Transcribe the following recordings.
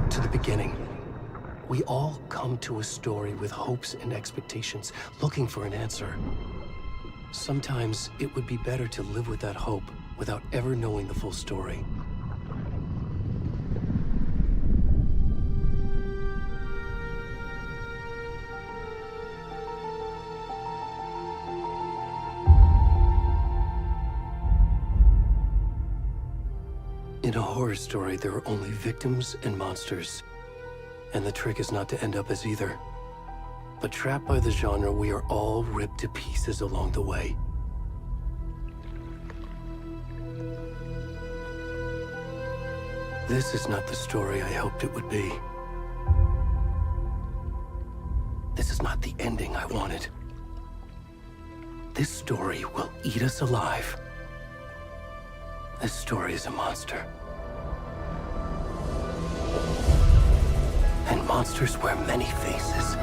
back to the beginning. We all come to a story with hopes and expectations, looking for an answer. Sometimes it would be better to live with that hope without ever knowing the full story. In a horror story, there are only victims and monsters. And the trick is not to end up as either. But trapped by the genre, we are all ripped to pieces along the way. This is not the story I hoped it would be. This is not the ending I wanted. This story will eat us alive. This story is a monster. And monsters wear many faces.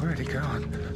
Where'd he gone?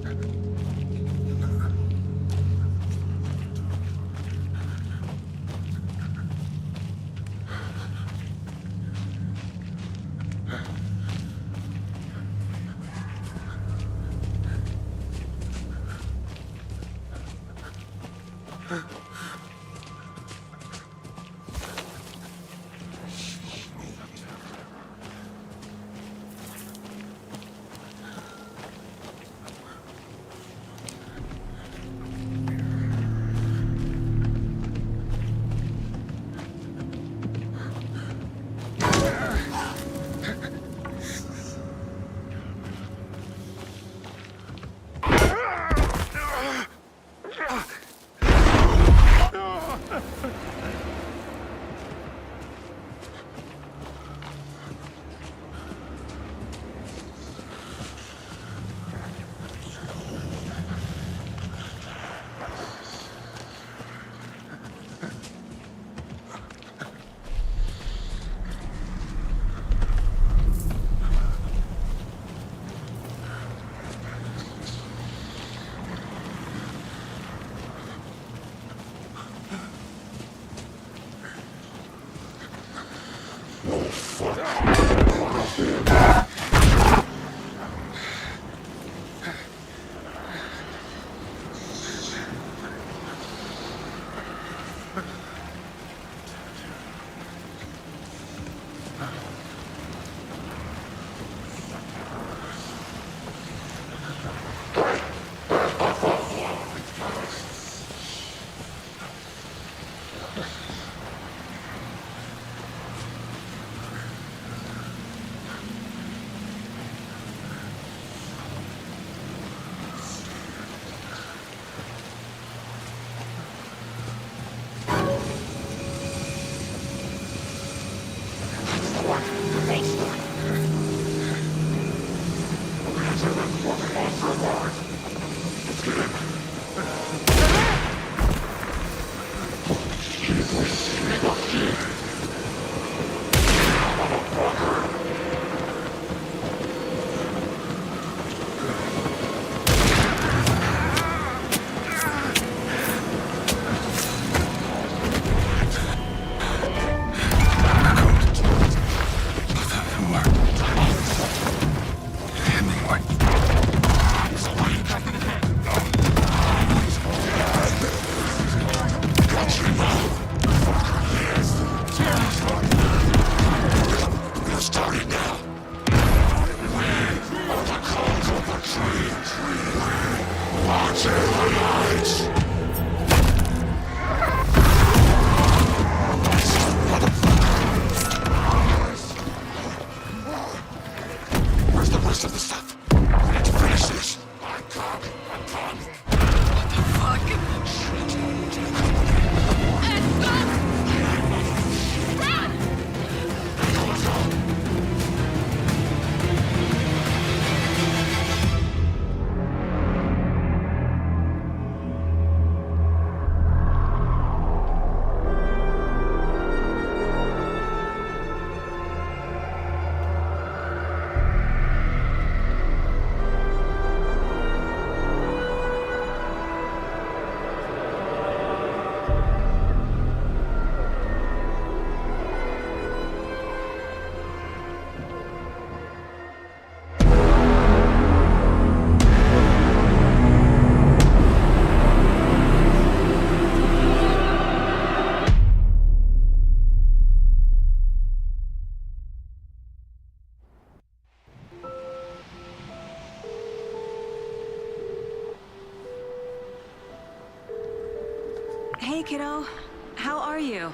Hey, kiddo. How are you?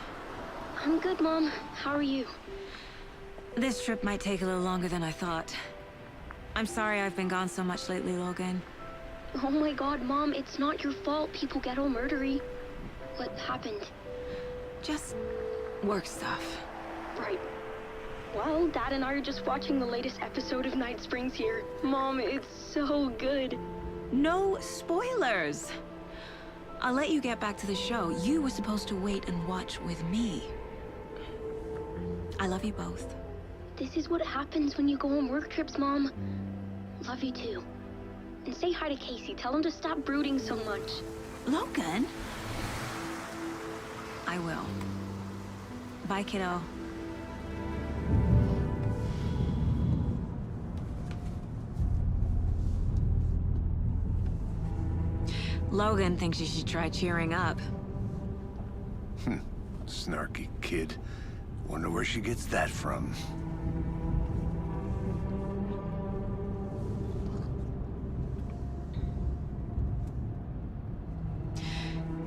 I'm good, Mom. How are you? This trip might take a little longer than I thought. I'm sorry I've been gone so much lately, Logan. Oh my god, Mom, it's not your fault people get all murdery. What happened? Just work stuff. Right. Well, Dad and I are just watching the latest episode of Night Springs here. Mom, it's so good. No spoilers! I'll let you get back to the show. You were supposed to wait and watch with me. I love you both. This is what happens when you go on work trips, Mom. Love you too. And say hi to Casey. Tell him to stop brooding so much. Logan? I will. Bye, kiddo. Logan thinks you should try cheering up. Snarky kid. Wonder where she gets that from.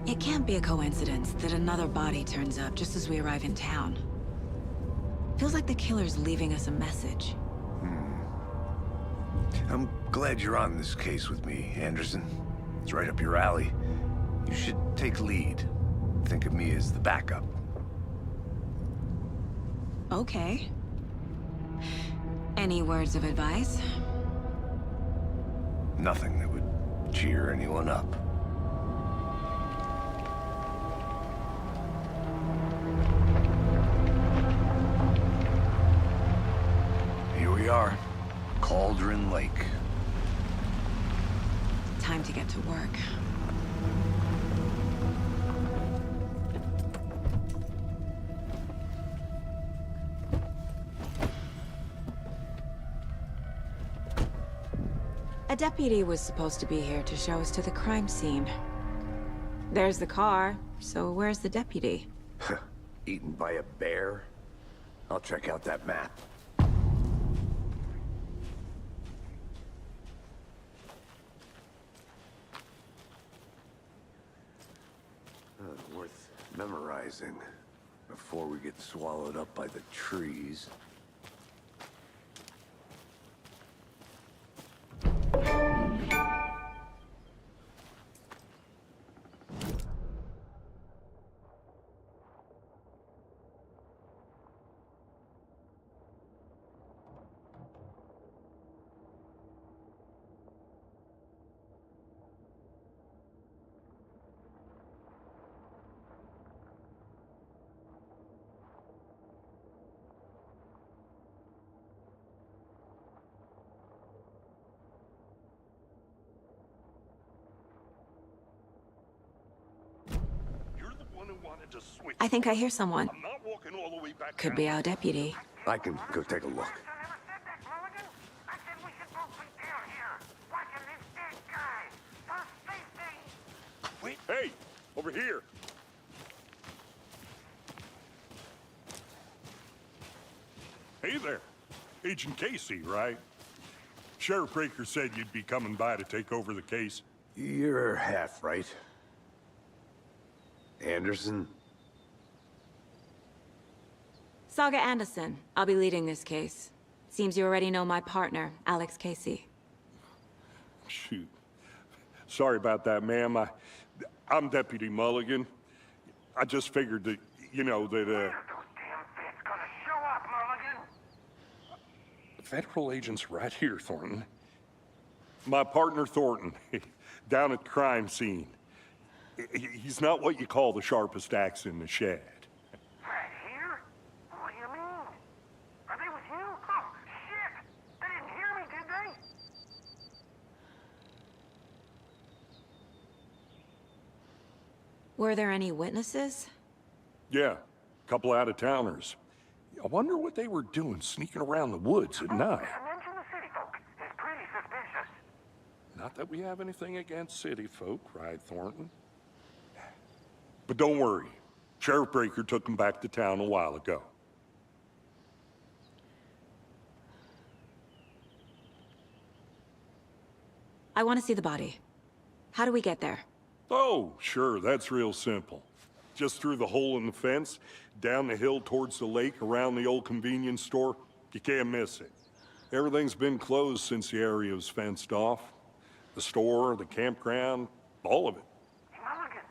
It can't be a coincidence that another body turns up just as we arrive in town. Feels like the killer's leaving us a message. I'm glad you're on this case with me, Anderson. It's right up your alley. You should take lead. Think of me as the backup. Okay. Any words of advice? Nothing that would cheer anyone up. Here we are. Cauldron Lake. Time to get to work. A deputy was supposed to be here to show us to the crime scene. There's the car, so where's the deputy? Eaten by a bear? I'll check out that map. Worth memorizing before we get swallowed up by the trees. I think I hear someone. I'm not walking all the way back Could down. be our deputy. I can go take a look. Wait. Hey, over here. Hey there. Agent Casey, right? Sheriff Breaker said you'd be coming by to take over the case. You're half right. Anderson? Saga Anderson. I'll be leading this case. Seems you already know my partner, Alex Casey. Shoot. Sorry about that, ma'am. I'm Deputy Mulligan. I just figured that, you know, that, Federal agent's right here, Thornton. My partner, Thornton, down at the crime scene. He's not what you call the sharpest axe in the shed. Right here? What do you mean? Are they with you? Oh, shit! They didn't hear me, did they? Were there any witnesses? Yeah, a couple out-of-towners. I wonder what they were doing sneaking around the woods at night. Mention the city folk. It's pretty suspicious. Not that we have anything against city folk, cried Thornton. But don't worry. Sheriff Breaker took them back to town a while ago. I want to see the body. How do we get there? Oh, sure, that's real simple. Just through the hole in the fence, down the hill towards the lake, around the old convenience store. You can't miss it. Everything's been closed since the area was fenced off. The store, the campground, all of it. Mulligan,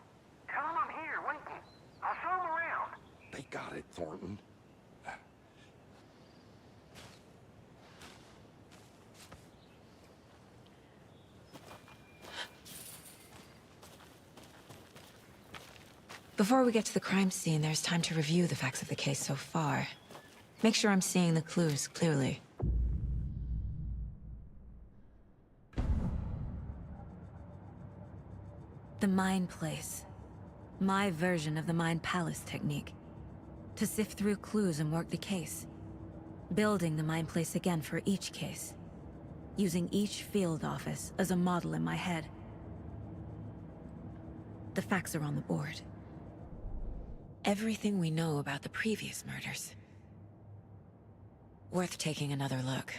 tell him I'm here, waiting. I'll show him around. They got it, Thornton. Before we get to the crime scene, there's time to review the facts of the case so far. Make sure I'm seeing the clues clearly. The Mind Place. My version of the Mind Palace technique. To sift through clues and work the case. Building the Mind Place again for each case. Using each field office as a model in my head. The facts are on the board. Everything we know about the previous murders. Worth taking another look.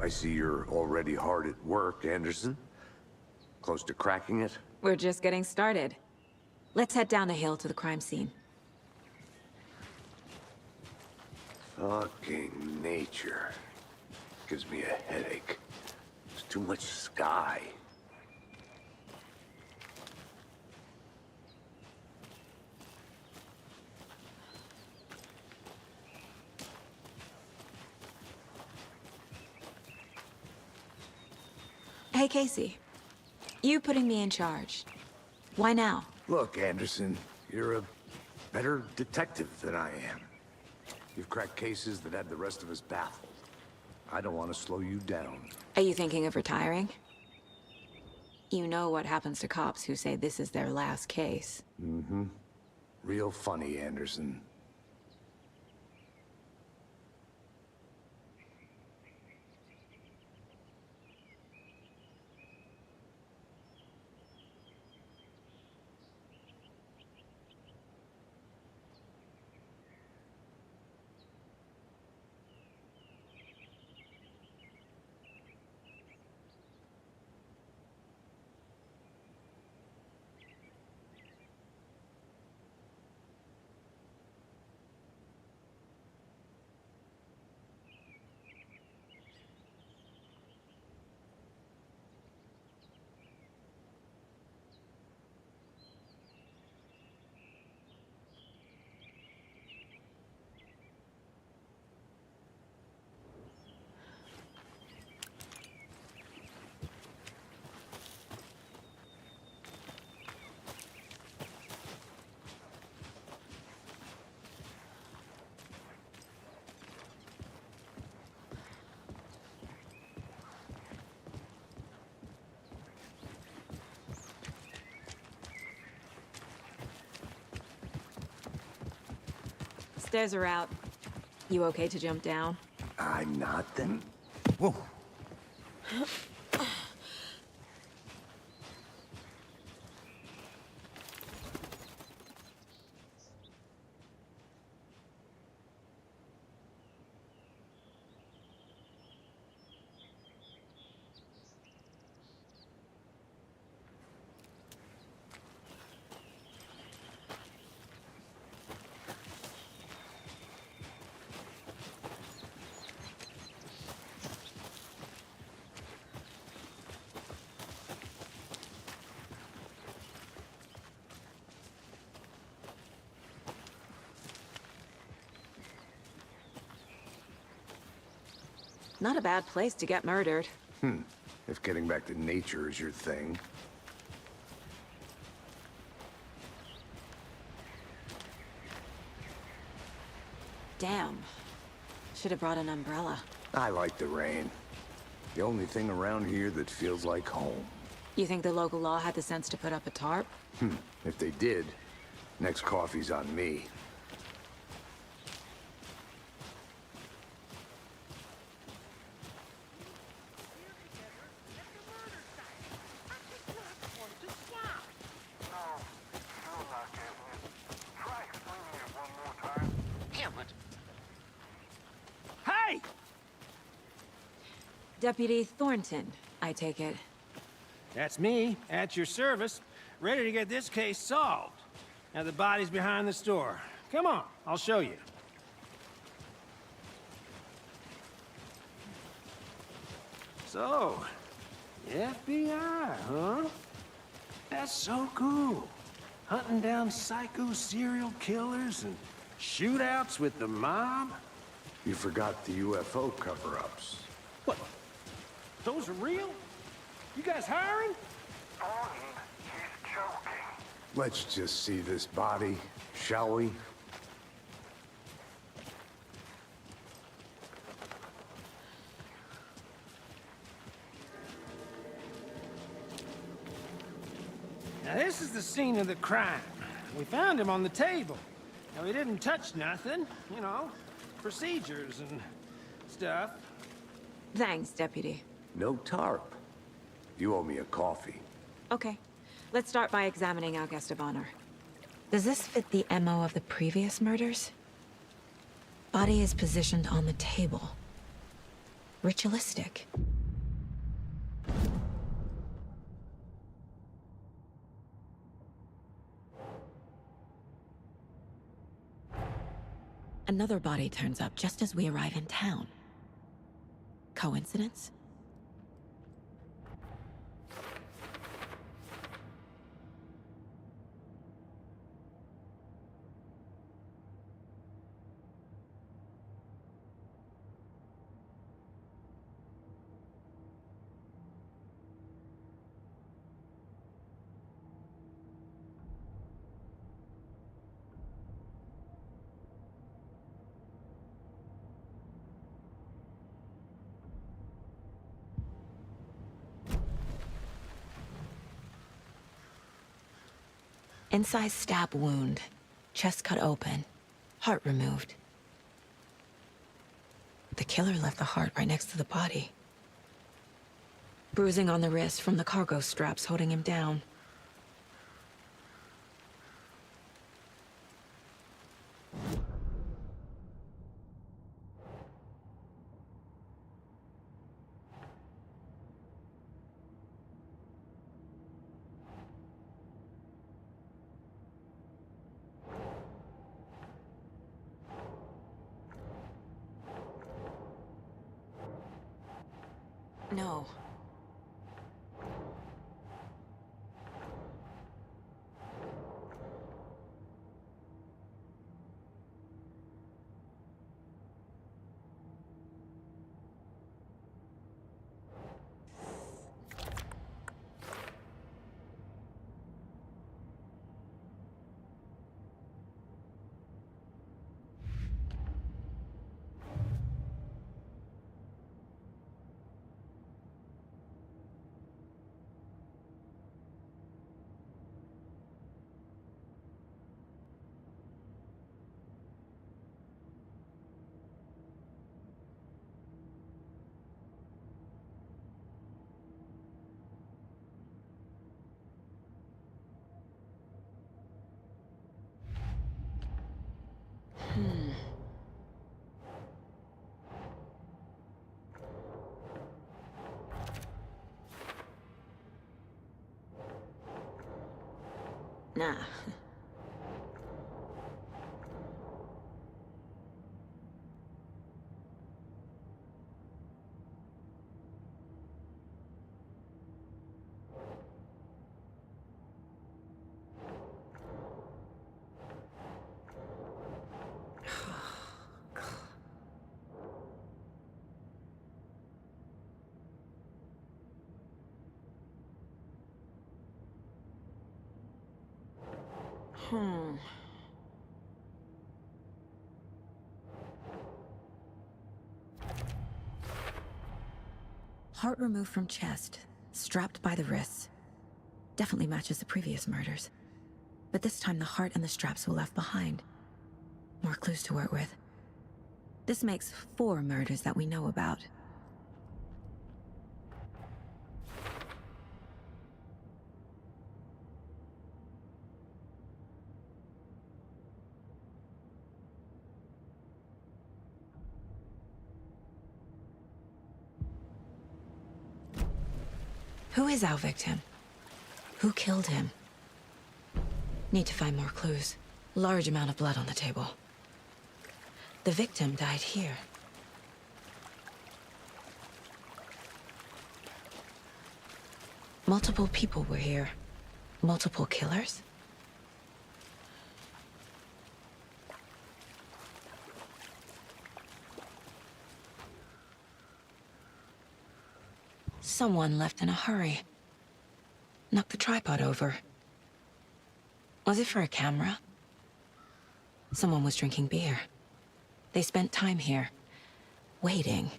I see you're already hard at work, Anderson. Close to cracking it? We're just getting started. Let's head down the hill to the crime scene. Fucking nature. Gives me a headache. There's too much sky. Hey, Casey. You putting me in charge. Why now? Look, Anderson, you're a better detective than I am. You've cracked cases that had the rest of us baffled. I don't want to slow you down. Are you thinking of retiring? You know what happens to cops who say this is their last case. Mm-hmm. Real funny, Anderson. stairs are out. You okay to jump down? I'm not then. Whoa. Not a bad place to get murdered. If getting back to nature is your thing. Damn. Should have brought an umbrella. I like the rain. The only thing around here that feels like home. You think the local law had the sense to put up a tarp? If they did, next coffee's on me. Hey! Deputy Thornton, I take it. That's me, at your service, ready to get this case solved. Now the body's behind the store. Come on, I'll show you. So, the FBI, huh? That's so cool. Hunting down psycho serial killers and shootouts with the mob? You forgot the UFO cover-ups. What? Those are real? You guys hiring? Thornton, he's joking. Let's just see this body, shall we? Now this is the scene of the crime. We found him on the table. Now he didn't touch nothing, you know, procedures and stuff. Thanks, Deputy. No tarp. You owe me a coffee. Okay. Let's start by examining our guest of honor. Does this fit the MO of the previous murders? Body is positioned on the table. Ritualistic. Another body turns up just as we arrive in town. Coincidence? Incised stab wound. Chest cut open. Heart removed. The killer left the heart right next to the body. Bruising on the wrist from the cargo straps holding him down. No. Nah. Heart removed from chest, strapped by the wrists. Definitely matches the previous murders. But this time the heart and the straps were left behind. More clues to work with. This makes 4 murders that we know about. Who is our victim? Who killed him? Need to find more clues. Large amount of blood on the table. The victim died here. Multiple people were here. Multiple killers? Someone left in a hurry. Knocked the tripod over. Was it for a camera? Someone was drinking beer. They spent time here, waiting.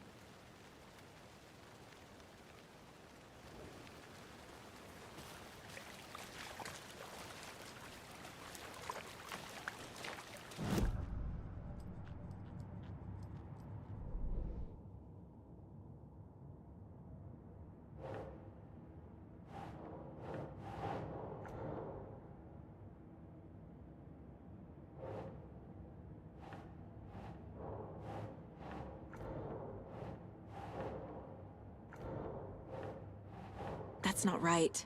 That's not right.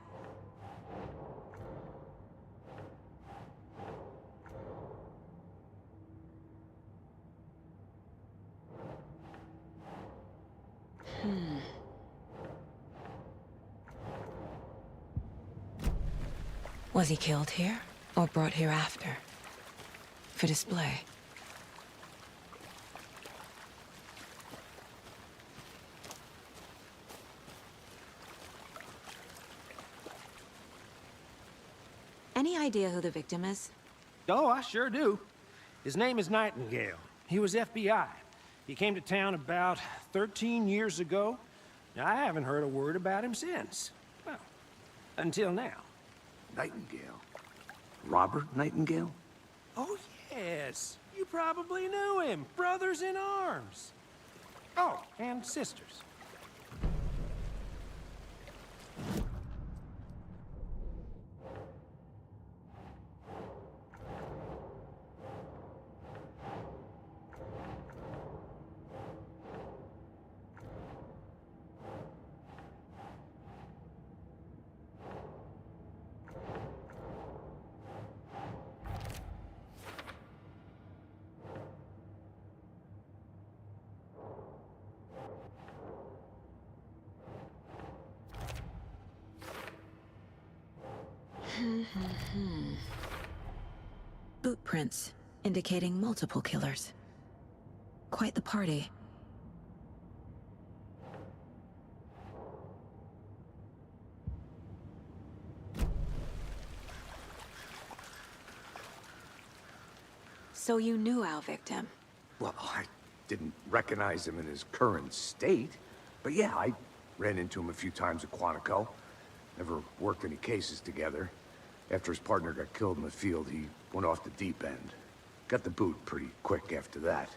Was he killed here, or brought here after? For display? Any idea who the victim is? Oh, I sure do. His name is Nightingale. He was FBI. He came to town about 13 years ago. I haven't heard a word about him since. Well, until now. Nightingale? Robert Nightingale? Oh, yes. You probably knew him. Brothers in arms. Oh, and sisters. Boot prints, indicating multiple killers. Quite the party. So you knew our victim? Well, I didn't recognize him in his current state. But yeah, I ran into him a few times at Quantico. Never worked any cases together. After his partner got killed in the field, he went off the deep end. Got the boot pretty quick after that.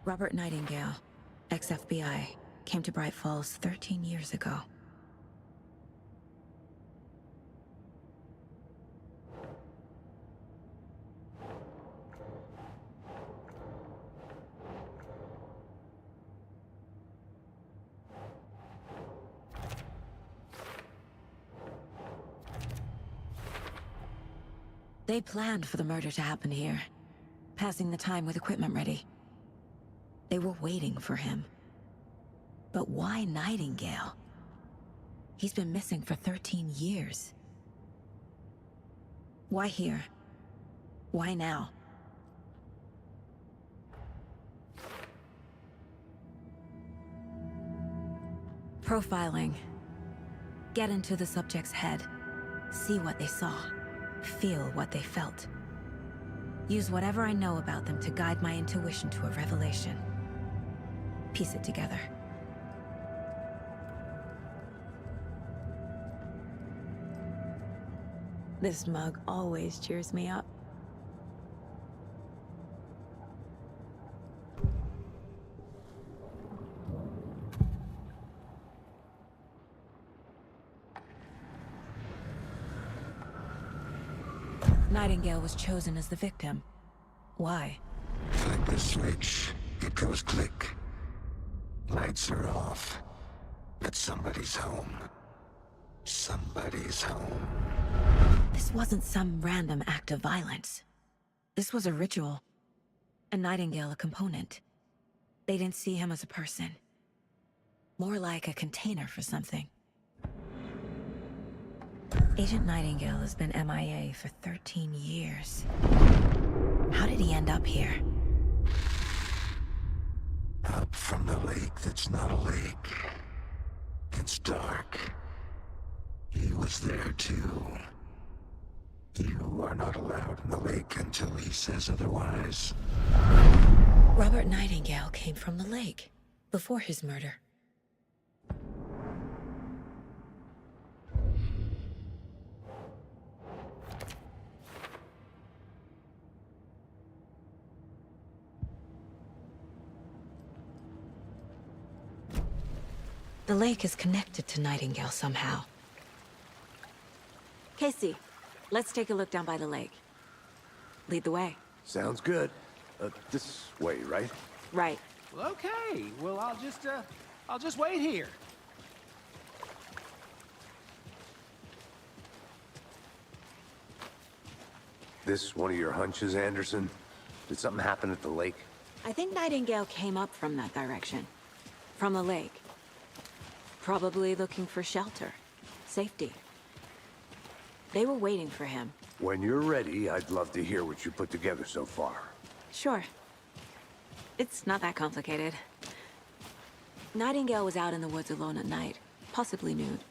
Robert Nightingale, ex-FBI, came to Bright Falls 13 years ago. They planned for the murder to happen here, passing the time with equipment ready. They were waiting for him. But why Nightingale? He's been missing for 13 years. Why here? Why now? Profiling. Get into the subject's head. See what they saw. Feel what they felt. Use whatever I know about them to guide my intuition to a revelation. Piece it together. This mug always cheers me up. Nightingale was chosen as the victim. Why? Flip the switch, it goes click. Lights are off. But somebody's home. Somebody's home. This wasn't some random act of violence. This was a ritual. And Nightingale a component. They didn't see him as a person. More like a container for something. Agent Nightingale has been MIA for 13 years. How did he end up here? Up from the lake that's not a lake. It's dark. He was there too. You are not allowed in the lake until he says otherwise. Robert Nightingale came from the lake, before his murder. The lake is connected to Nightingale somehow. Casey, let's take a look down by the lake. Lead the way. Sounds good. This way, right? Right. Well, okay. Well, I'll just wait here. This one of your hunches, Anderson? Did something happen at the lake? I think Nightingale came up from that direction. From the lake. Probably looking for shelter. Safety. They were waiting for him. When you're ready, I'd love to hear what you put together so far. Sure. It's not that complicated. Nightingale was out in the woods alone at night, possibly nude.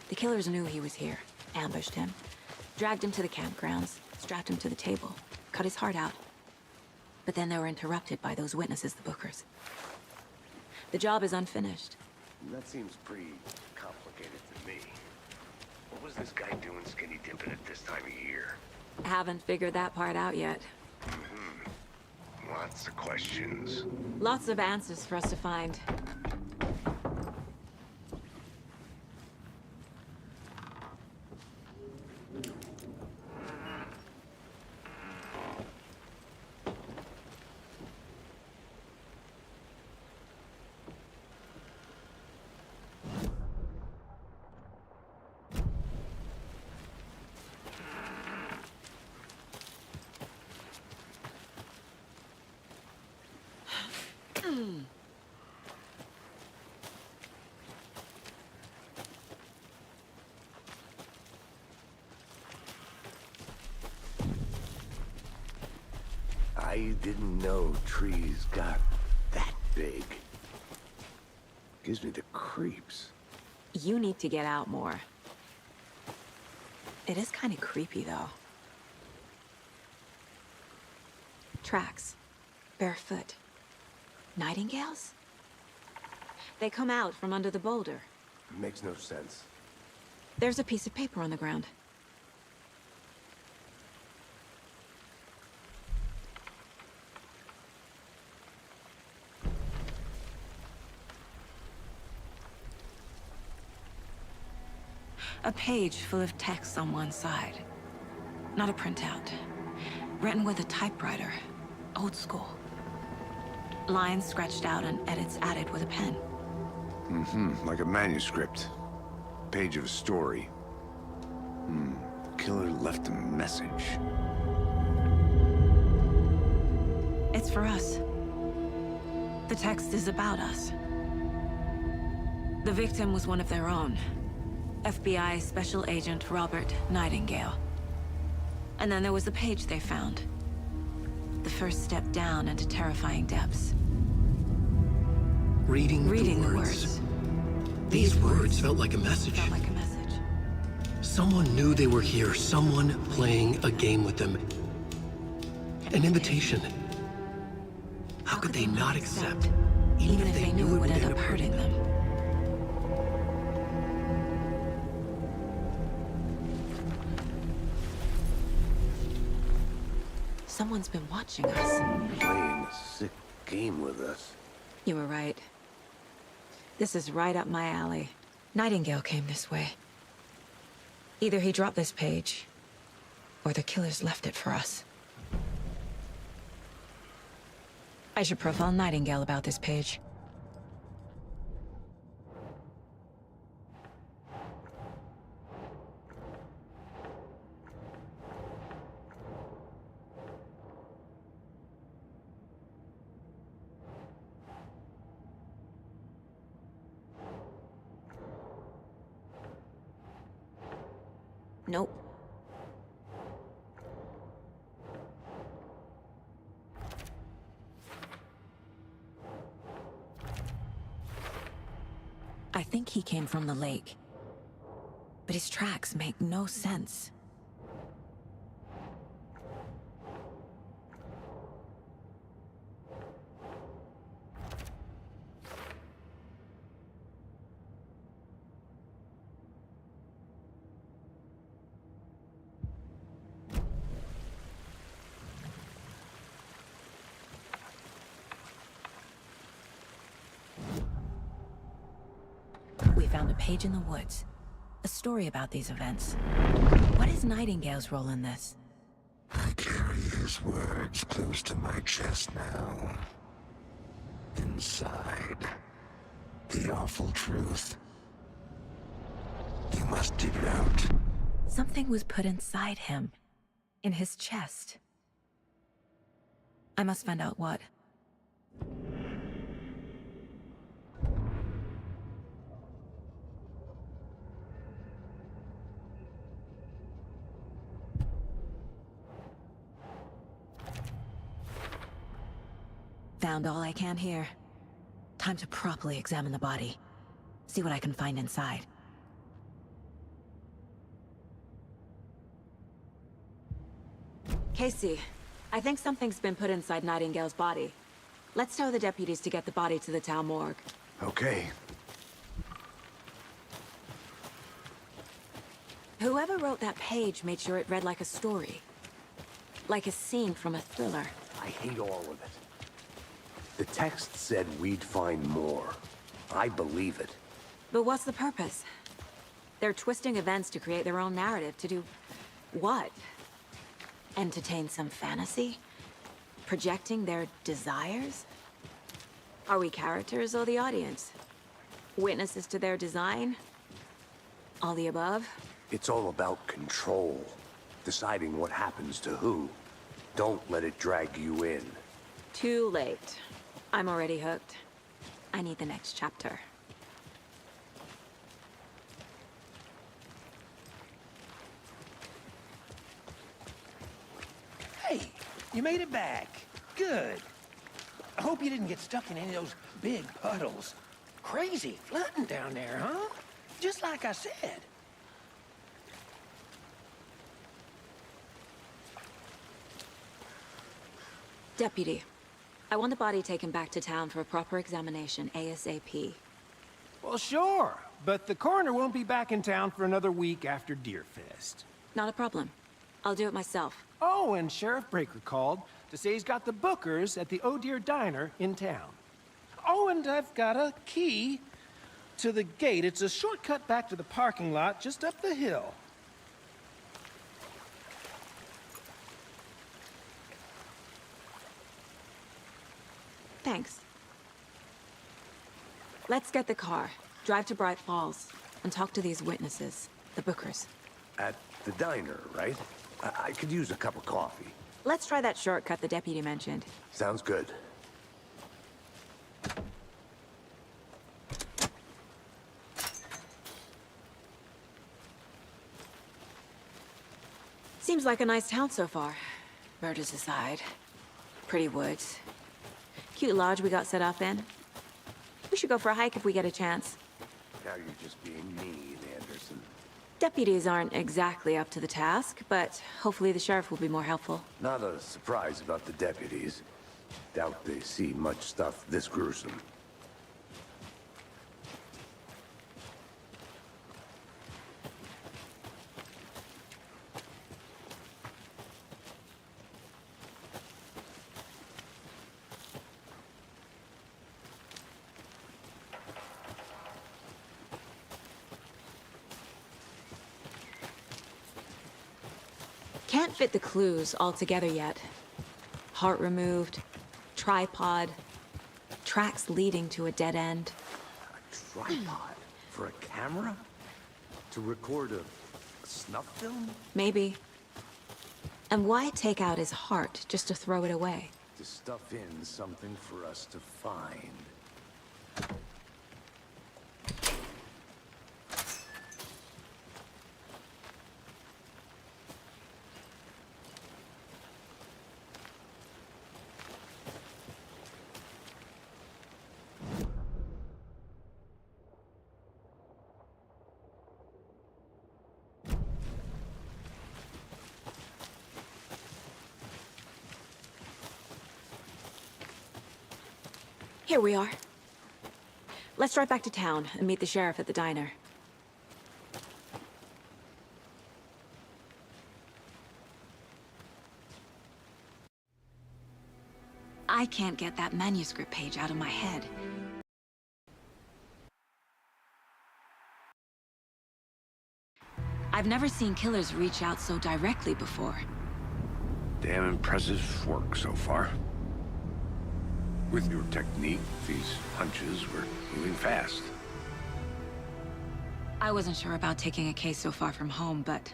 The killers knew he was here, ambushed him, dragged him to the campgrounds, strapped him to the table, cut his heart out. But then they were interrupted by those witnesses, the Bookers. The job is unfinished. That seems pretty complicated to me. What was this guy doing skinny dipping at this time of year? Haven't figured that part out yet. Lots of questions. Lots of answers for us to find. I didn't know trees got that big. Gives me the creeps. You need to get out more. It is kind of creepy, though. Tracks. Barefoot. Nightingales? They come out from under the boulder. Makes no sense. There's a piece of paper on the ground. A page full of text on one side. Not a printout. Written with a typewriter. Old school. Lines scratched out and edits added with a pen. Like a manuscript. Page of a story. The killer left a message. It's for us. The text is about us. The victim was one of their own. FBI Special Agent Robert Nightingale. And then there was the page they found. The first step down into terrifying depths. Reading the words. These words felt like a message. Felt like a message. Someone knew they were here, someone playing a game with them. An invitation. How could they not accept, even if they knew it would end up hurting them? Someone's been watching us. Playing a sick game with us. You were right. This is right up my alley. Nightingale came this way. Either he dropped this page, or the killers left it for us. I should profile Nightingale about this page. Nope. I think he came from the lake. But his tracks make no sense. We found a page in the woods. A story about these events. What is Nightingale's role in this? I carry his words close to my chest now. Inside, the awful truth. You must dig it out. Something was put inside him. In his chest. I must find out what. Found all I can here. Time to properly examine the body. See what I can find inside. Casey, I think something's been put inside Nightingale's body. Let's tell the deputies to get the body to the town morgue. Okay. Whoever wrote that page made sure it read like a story. Like a scene from a thriller. I hate all of it. The text said we'd find more. I believe it. But what's the purpose? They're twisting events to create their own narrative. To do what? Entertain some fantasy? Projecting their desires? Are we characters or the audience? Witnesses to their design? All the above? It's all about control. Deciding what happens to who. Don't let it drag you in. Too late. I'm already hooked. I need the next chapter. Hey, you made it back. Good. I hope you didn't get stuck in any of those big puddles. Crazy flooding down there, huh? Just like I said. Deputy, I want the body taken back to town for a proper examination, ASAP. Well, sure. But the coroner won't be back in town for another week after Deerfest. Not a problem. I'll do it myself. Oh, and Sheriff Breaker called to say he's got the Bookers at the Oh Dear Diner in town. Oh, and I've got a key to the gate. It's a shortcut back to the parking lot just up the hill. Thanks. Let's get the car, drive to Bright Falls, and talk to these witnesses, the Bookers. At the diner, right? I could use a cup of coffee. Let's try that shortcut the deputy mentioned. Sounds good. Seems like a nice town so far. Murders aside. Pretty woods. Cute lodge we got set up in. We should go for a hike if we get a chance. Now you're just being mean, Anderson. Deputies aren't exactly up to the task, but hopefully the sheriff will be more helpful. Not a surprise about the deputies. Doubt they see much stuff this gruesome. Can't fit the clues all together yet. Heart removed, tripod, tracks leading to a dead end. A tripod? For a camera? To record a snuff film? Maybe. And why take out his heart just to throw it away? To stuff in something for us to find. Here we are. Let's drive back to town and meet the sheriff at the diner. I can't get that manuscript page out of my head. I've never seen killers reach out so directly before. Damn impressive work so far. With your technique, these hunches were moving fast. I wasn't sure about taking a case so far from home, but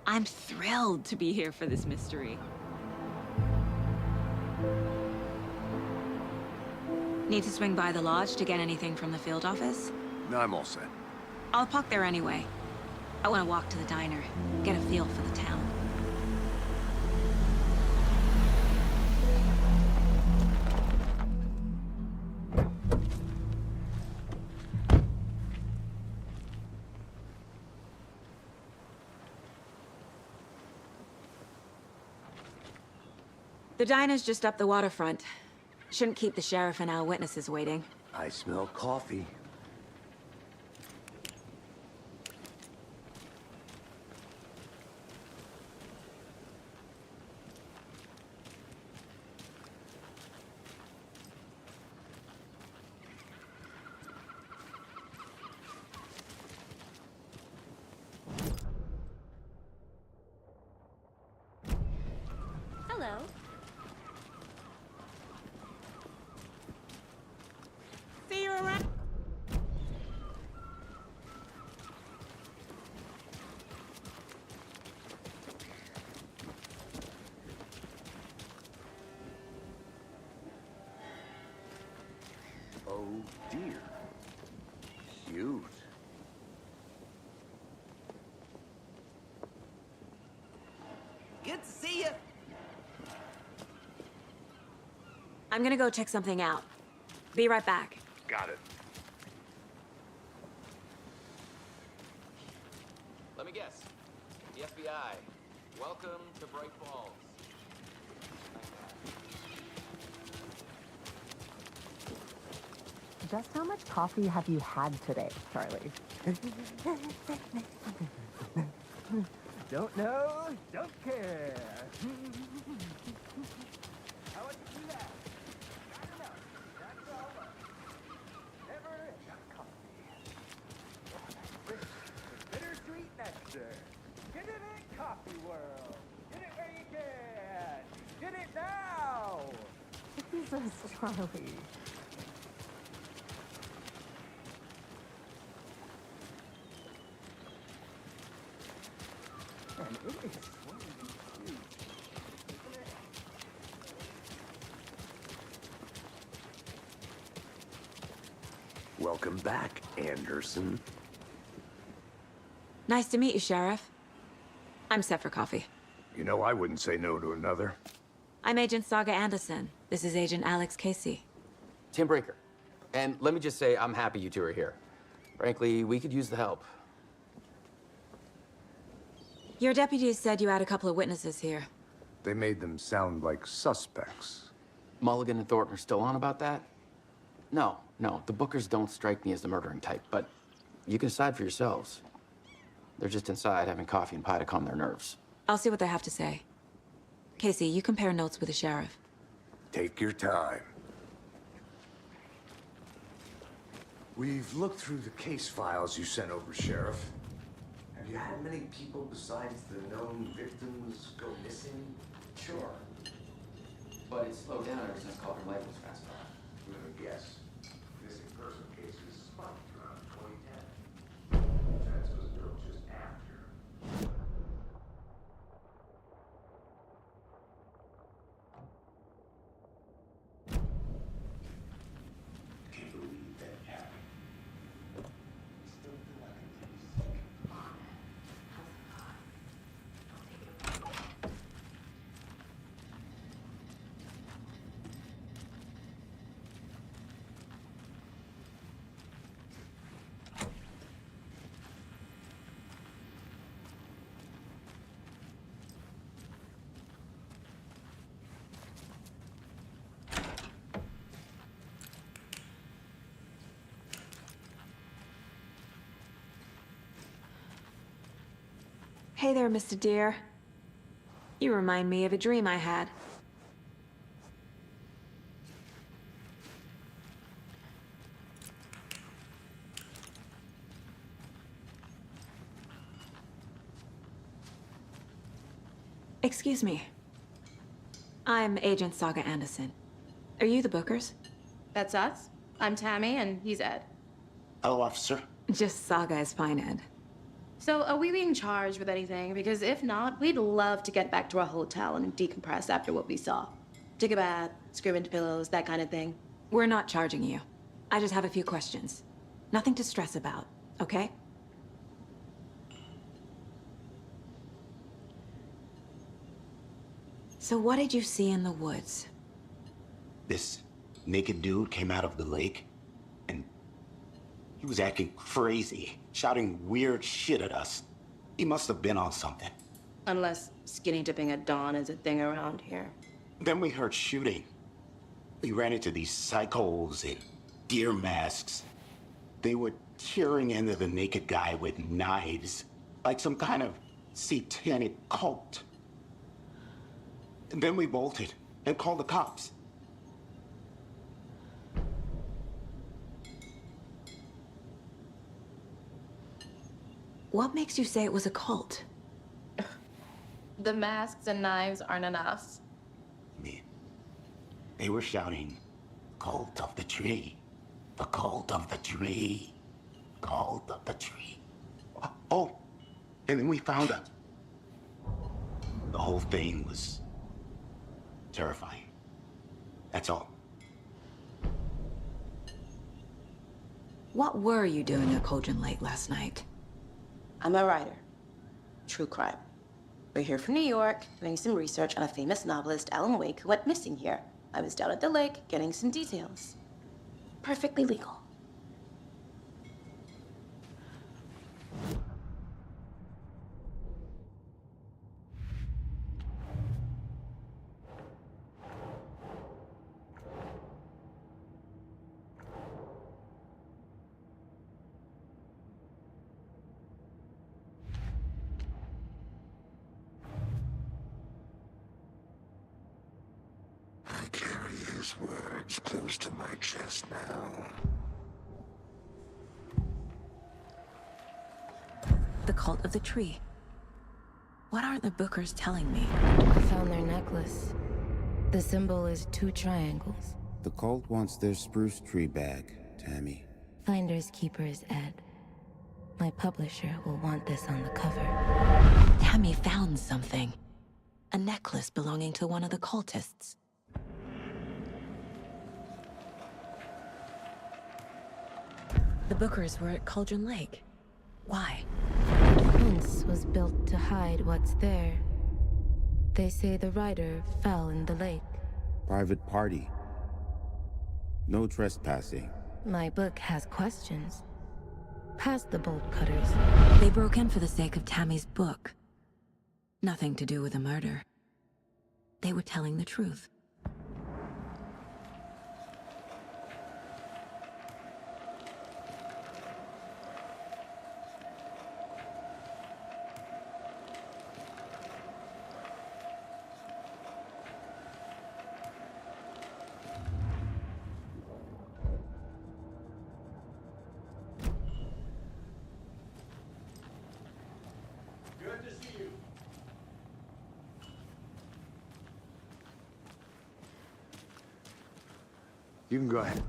I'm thrilled to be here for this mystery. Need to swing by the lodge to get anything from the field office? No, I'm all set. I'll park there anyway. I want to walk to the diner, get a feel for the town. The diner's just up the waterfront. Shouldn't keep the sheriff and our witnesses waiting. I smell coffee. Hello. See you around. Oh dear. Cute. Good to see you. I'm gonna go check something out. Be right back. Got it. Let me guess. The FBI. Welcome to Bright Falls. Just how much coffee have you had today, Charlie? Don't know, don't care. How would you do that? Not enough. That's all. Never enough coffee. Bittersweet nectar. Get it in, coffee world. Get it where you can. Get it now. Jesus, Charlie. And it is sweet, isn't it? Welcome back, Anderson. Nice to meet you, Sheriff. I'm set for coffee. You know, I wouldn't say no to another. I'm Agent Saga Anderson. This is Agent Alex Casey. Tim Breaker. And let me just say, I'm happy you two are here. Frankly, we could use the help. Your deputies said you had a couple of witnesses here. They made them sound like suspects. Mulligan and Thornton are still on about that? No, the Bookers don't strike me as the murdering type, but you can decide for yourselves. They're just inside having coffee and pie to calm their nerves. I'll see what they have to say. Casey, you compare notes with the sheriff. Take your time. We've looked through the case files you sent over, Sheriff. Have you had many people besides the known victims go missing? Sure. But it's slowed down ever since Calder Light was passed off. I'm gonna guess. Missing person cases spiked around 2010. That's was built just after. Can't believe that happened. Still feel like I'm pretty sick. Hey there, Mr. Deer. You remind me of a dream I had. Excuse me. I'm Agent Saga Anderson. Are you the Bookers? That's us. I'm Tammy, and he's Ed. Hello, officer. Just Saga is fine, Ed. So, are we being charged with anything? Because if not, we'd love to get back to our hotel and decompress after what we saw. Take a bath, scream into pillows, that kind of thing. We're not charging you. I just have a few questions. Nothing to stress about, okay? So what did you see in the woods? This naked dude came out of the lake, and he was acting crazy, shouting weird shit at us. He must have been on something. Unless skinny dipping at dawn is a thing around here. Then we heard shooting. We ran into these psychos in deer masks. They were tearing into the naked guy with knives, like some kind of satanic cult. And then we bolted and called the cops. What makes you say it was a cult? The masks and knives aren't enough. I mean, they were shouting, "Cult of the tree, the cult of the tree, cult of the tree." Oh, and then we found them. The whole thing was terrifying. That's all. What were you doing at Cauldron Lake last night? I'm a writer. True crime. We're here from New York, doing some research on a famous novelist, Alan Wake, who went missing here. I was down at the lake, getting some details. Perfectly legal. I carry his words close to my chest now. The cult of the tree. What are the Bookers telling me? I found their necklace. The symbol is 2 triangles. The cult wants their spruce tree back, Tammy. Finders keepers, Ed. My publisher will want this on the cover. Tammy found something. A necklace belonging to one of the cultists. The Bookers were at Cauldron Lake. Why? Once was built to hide what's there. They say the writer fell in the lake. Private party. No trespassing. My book has questions. Past the bolt cutters. They broke in for the sake of Tammy's book. Nothing to do with a murder. They were telling the truth. You can go ahead.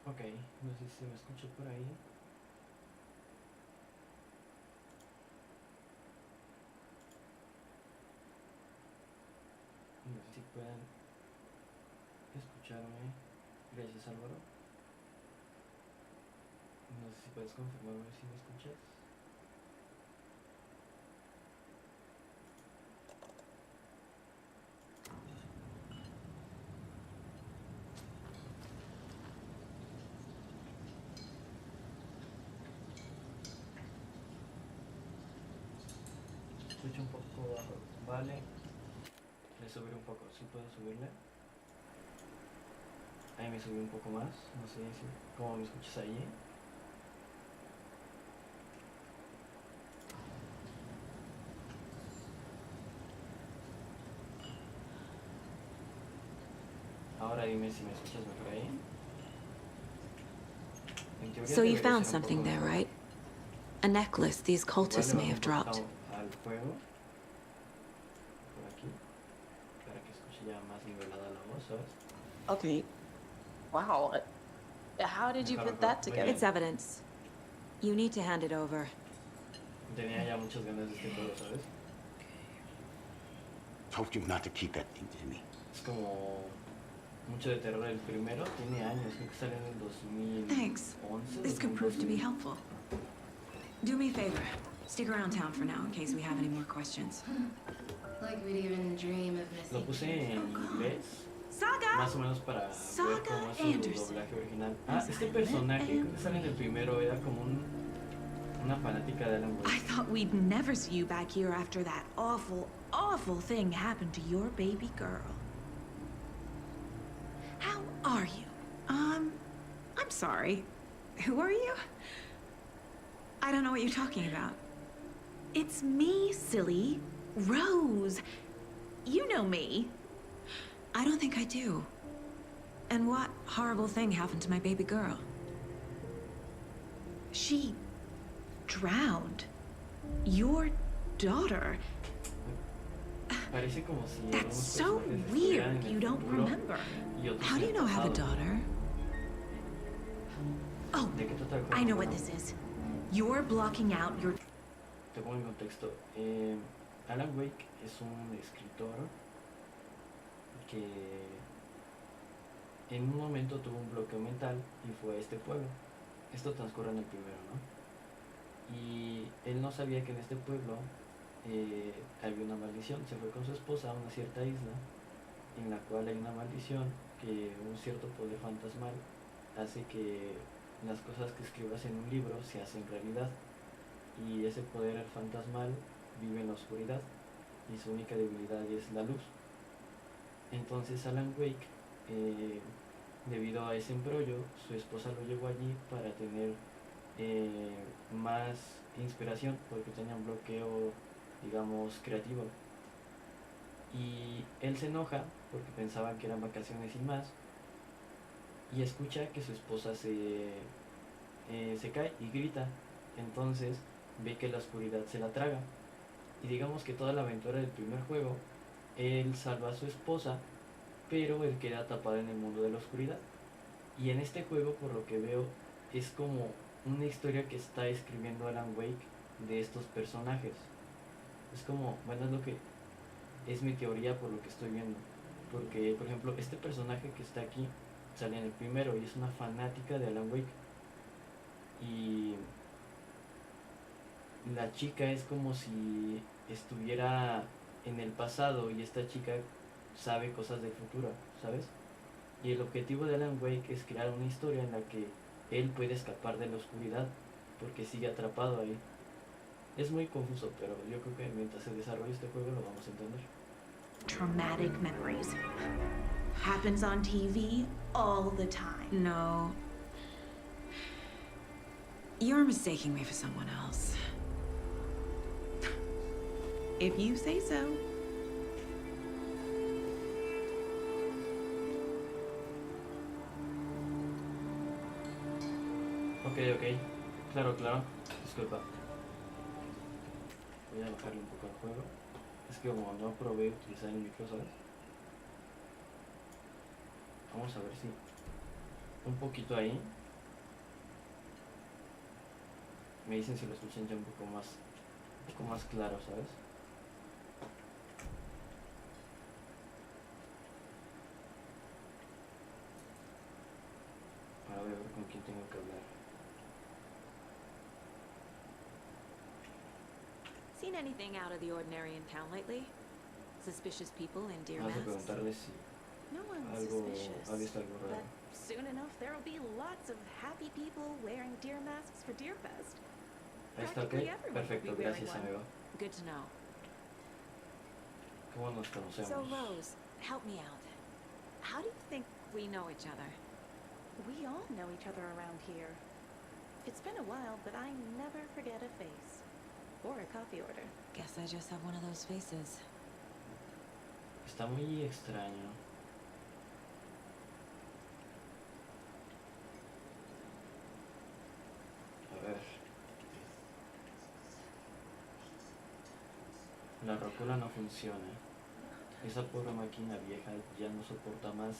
Ok, no sé si me escucho por ahí. No sé si pueden escucharme. Gracias, Álvaro. No sé si puedes confirmarme si me escuchas. Escucho un poco bajo. Vale. Le subiré un poco. ¿Sí puedo subirle? Ahí me subí un poco más. No sé si cómo me escuchas ahí. Ahora dime si me escuchas mejor ahí. So you found something there, right? A necklace these cultists may have dropped. Al fuego. Por aquí. Para que escuche ya más nivelada la voz, ¿sabes? Okay. Wow. How did you put that together? It's evidence. You need to hand it over. Tenía ya muchas ganas de este juego, ¿sabes? Told you not to keep that thing to me. Es como mucho de terror. El primero tiene años, creo que salió en el 2011. Thanks. This could prove to be helpful. Do me a favor. Stick around town for now in case we have any more questions. Like we'd even dream of missing. Lo puse en inglés. Saga. Más o menos para ver cómo es su doblaje original. Ah, este personaje creo que sale en el primero, era como una fanática de Alan Wake. I thought we'd never see you back here after that awful, awful thing happened to your baby girl. How are you? I'm sorry. Who are you? I don't know what you're talking about. It's me, silly. Rose. You know me. I don't think I do. And what horrible thing happened to my baby girl? She drowned. Your daughter. Parece como si That's so weird you don't remember. How do you know I have a daughter? Oh, I know what this is. You're blocking out your... Te pongo en contexto. Alan Wake es un escritor que en un momento tuvo un bloqueo mental y fue a este pueblo. Esto transcurre en el primero, ¿no? Y él no sabía que en este pueblo había una maldición. Se fue con su esposa a una cierta isla en la cual hay una maldición que un cierto poder fantasmal hace que las cosas que escribas en un libro se hacen realidad. Y ese poder fantasmal vive en la oscuridad y su única debilidad es la luz. Entonces Alan Wake, debido a ese embrollo, su esposa lo llevó allí para tener más inspiración, porque tenía un bloqueo, digamos, creativo. Y él se enoja porque pensaba que eran vacaciones y más, y escucha que su esposa se cae y grita. Entonces ve que la oscuridad se la traga. Y digamos que toda la aventura del primer juego, él salva a su esposa, pero él queda atrapado en el mundo de la oscuridad. Y en este juego, por lo que veo, es como una historia que está escribiendo Alan Wake de estos personajes. Es como, bueno, es lo que es mi teoría por lo que estoy viendo. Porque, por ejemplo, este personaje que está aquí sale en el primero y es una fanática de Alan Wake. Y la chica es como si estuviera en el pasado y esta chica sabe cosas del futuro, ¿sabes? Y el objetivo de Alan Wake es crear una historia en la que él puede escapar de la oscuridad porque sigue atrapado ahí. Es muy confuso, pero yo creo que mientras se desarrolle este juego lo vamos a entender. Traumatic memories. Happens on TV all the time. No. You're mistaking me for someone else. If you say so. Ok. Claro. Disculpa. Voy a bajarle un poco al juego. Es que como no probé utilizar el micro, ¿sabes? Vamos a ver si un poquito ahí. Me dicen si lo escuchan ya un poco más claro, ¿sabes? Ahora voy a ver con quién tengo que hablar. Seen anything out of the ordinary in town lately? Suspicious people in deer Vamos a masks? preguntarle si No one's algo suspicious. ha visto algo raro. But soon enough, there'll be lots of happy people wearing deer masks for Deer Fest. Ahí está, ok. Practically everyone will Perfecto, be wearing gracias, one. amigo. Good to know. ¿Cómo nos conocemos? So, Rose, help me out. How do you think we know each other? We all know each other around here. It's been a while, but I never forget a face. Or a coffee order. Guess I just have one of those faces. Está muy extraño. A ver. La rótula no funciona. Esa pobre máquina vieja ya no soporta más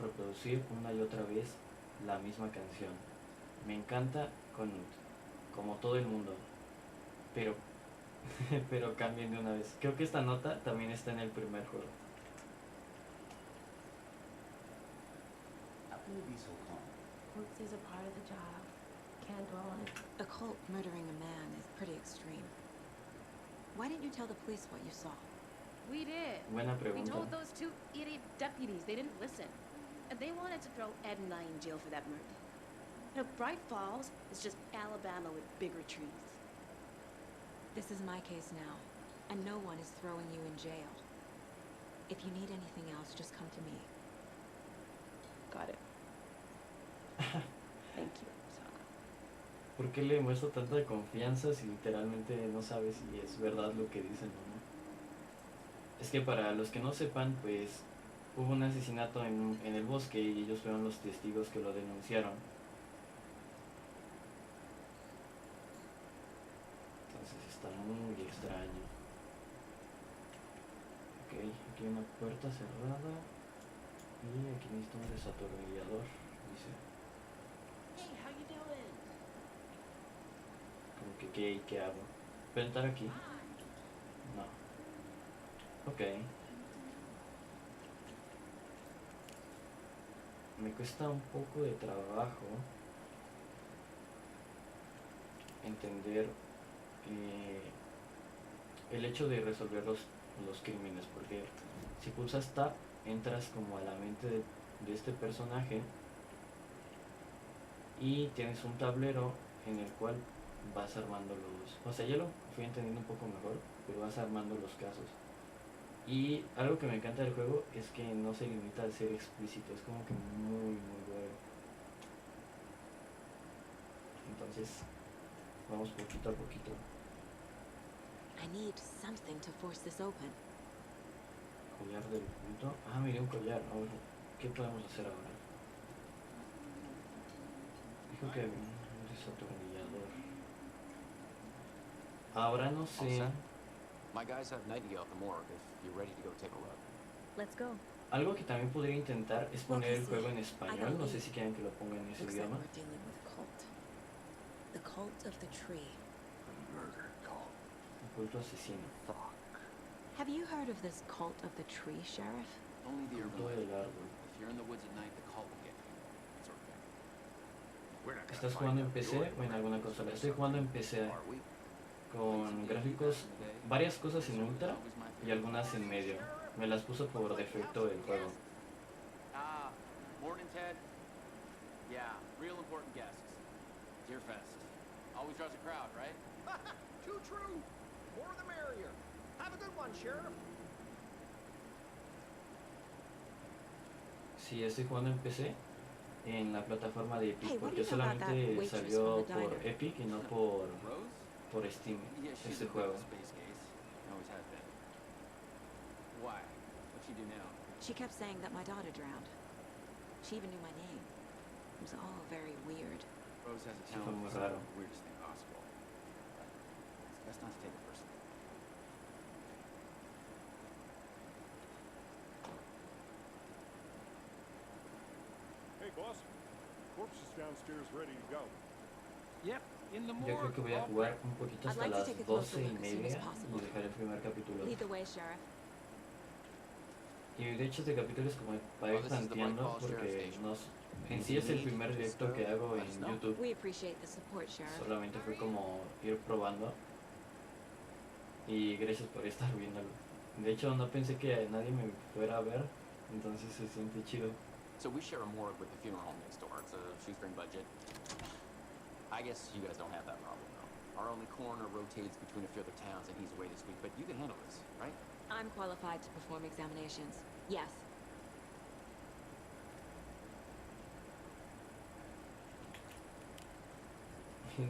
reproducir una y otra vez la misma canción. Me encanta como todo el mundo. Pero cambien de una vez. Creo que esta nota también está en el primer juego. How can you be so calm? Oopsies are part of the job. Can't dwell on it. A cult murdering a man is pretty extreme. Why didn't you tell the police what you saw? We did. Buena We pregunta. told those two idiot deputies. They didn't listen. And they wanted to throw Ed and I in jail for that murder. You know, Bright Falls is just Alabama with bigger trees. This is my case now, and no one is throwing you in jail. If you need anything else, just come to me. Got it. Thank you, Saka. ¿Por qué le muestro tanta confianza si literalmente no sabe si es verdad lo que dicen o no? Es que para los que no sepan, pues hubo un asesinato en el bosque y ellos fueron los testigos que lo denunciaron. Entonces está muy extraño. Ok, aquí hay una puerta cerrada y aquí necesito un desatornillador, dice. Hey, how you doing? Como que ¿qué hago? ¿Puedo entrar aquí? No. Ok. Me cuesta un poco de trabajo entender el hecho de resolver los crímenes, porque si pulsas Tab entras como a la mente de este personaje y tienes un tablero en el cual vas armando o sea, ya lo fui entendiendo un poco mejor, pero vas armando los casos. Y algo que me encanta del juego es que no se limita a ser explícito, es como que muy bueno. Entonces, vamos poquito a poquito. I need something to force this open. Collar del punto. Ah, miré un collar. Ahora, ¿qué podemos hacer ahora? Dijo que un desatornillador. Ahora no sé. My guys have Nightingale at the morgue if you're ready to go take a look. Let's go. Algo que también podría intentar es poner el juego en español. No sé si quieren que lo ponga en ese idioma. We're dealing with a cult. The cult of the tree. Murder cult. Un culto asesino. Have you heard of this cult of the tree, Sheriff? Only the urban Culto del legend. árbol. If you're in the woods at night, the cult will get you. That sort of thing. ¿Estás jugando en PC o en alguna consola? Estoy jugando en PC con gráficos, varias cosas en ultra y algunas en medio. Me las puso por defecto el juego. Ah, morning, Ted. Yeah, real important guests. Deer Fest. Always draws a crowd, right? Too true. More the merrier. Have a good one, Sheriff. Sí, estoy jugando en PC en la plataforma de Epic, Hey, what do porque you think about that solamente waitress salió from the por diner? Epic y no por Steam Yeah, she's este a bit of juego. a space case. Always has been. Why? What's she do now? She kept saying that my daughter drowned. She even knew my name. It was all very weird. Rose has a Sí, fue talent muy for raro. the weirdest thing possible. It's best not to take it personally. Hey, boss. Corpse is downstairs ready to go. Yep, in the Yo morgue. creo que voy a jugar un poquito I'd hasta like to las take a closer 12:30 look as soon as y possible. dejar el primer capítulo. Lead the way, Sheriff. Y de hecho este capítulo es como para ir planteando porque en sí es el primer directo que hago en YouTube. We appreciate the support, Sheriff. Solamente fue como ir probando. Y gracias por estar viéndolo. De hecho no pensé que nadie me fuera a ver, entonces se siente chido. So we share a morgue with the funeral home next door. It's a shoestring budget. I guess you guys don't have that problem, though. Our only coroner rotates between a few other towns, and he's away this week. But you can handle this, right? I'm qualified to perform examinations. Yes.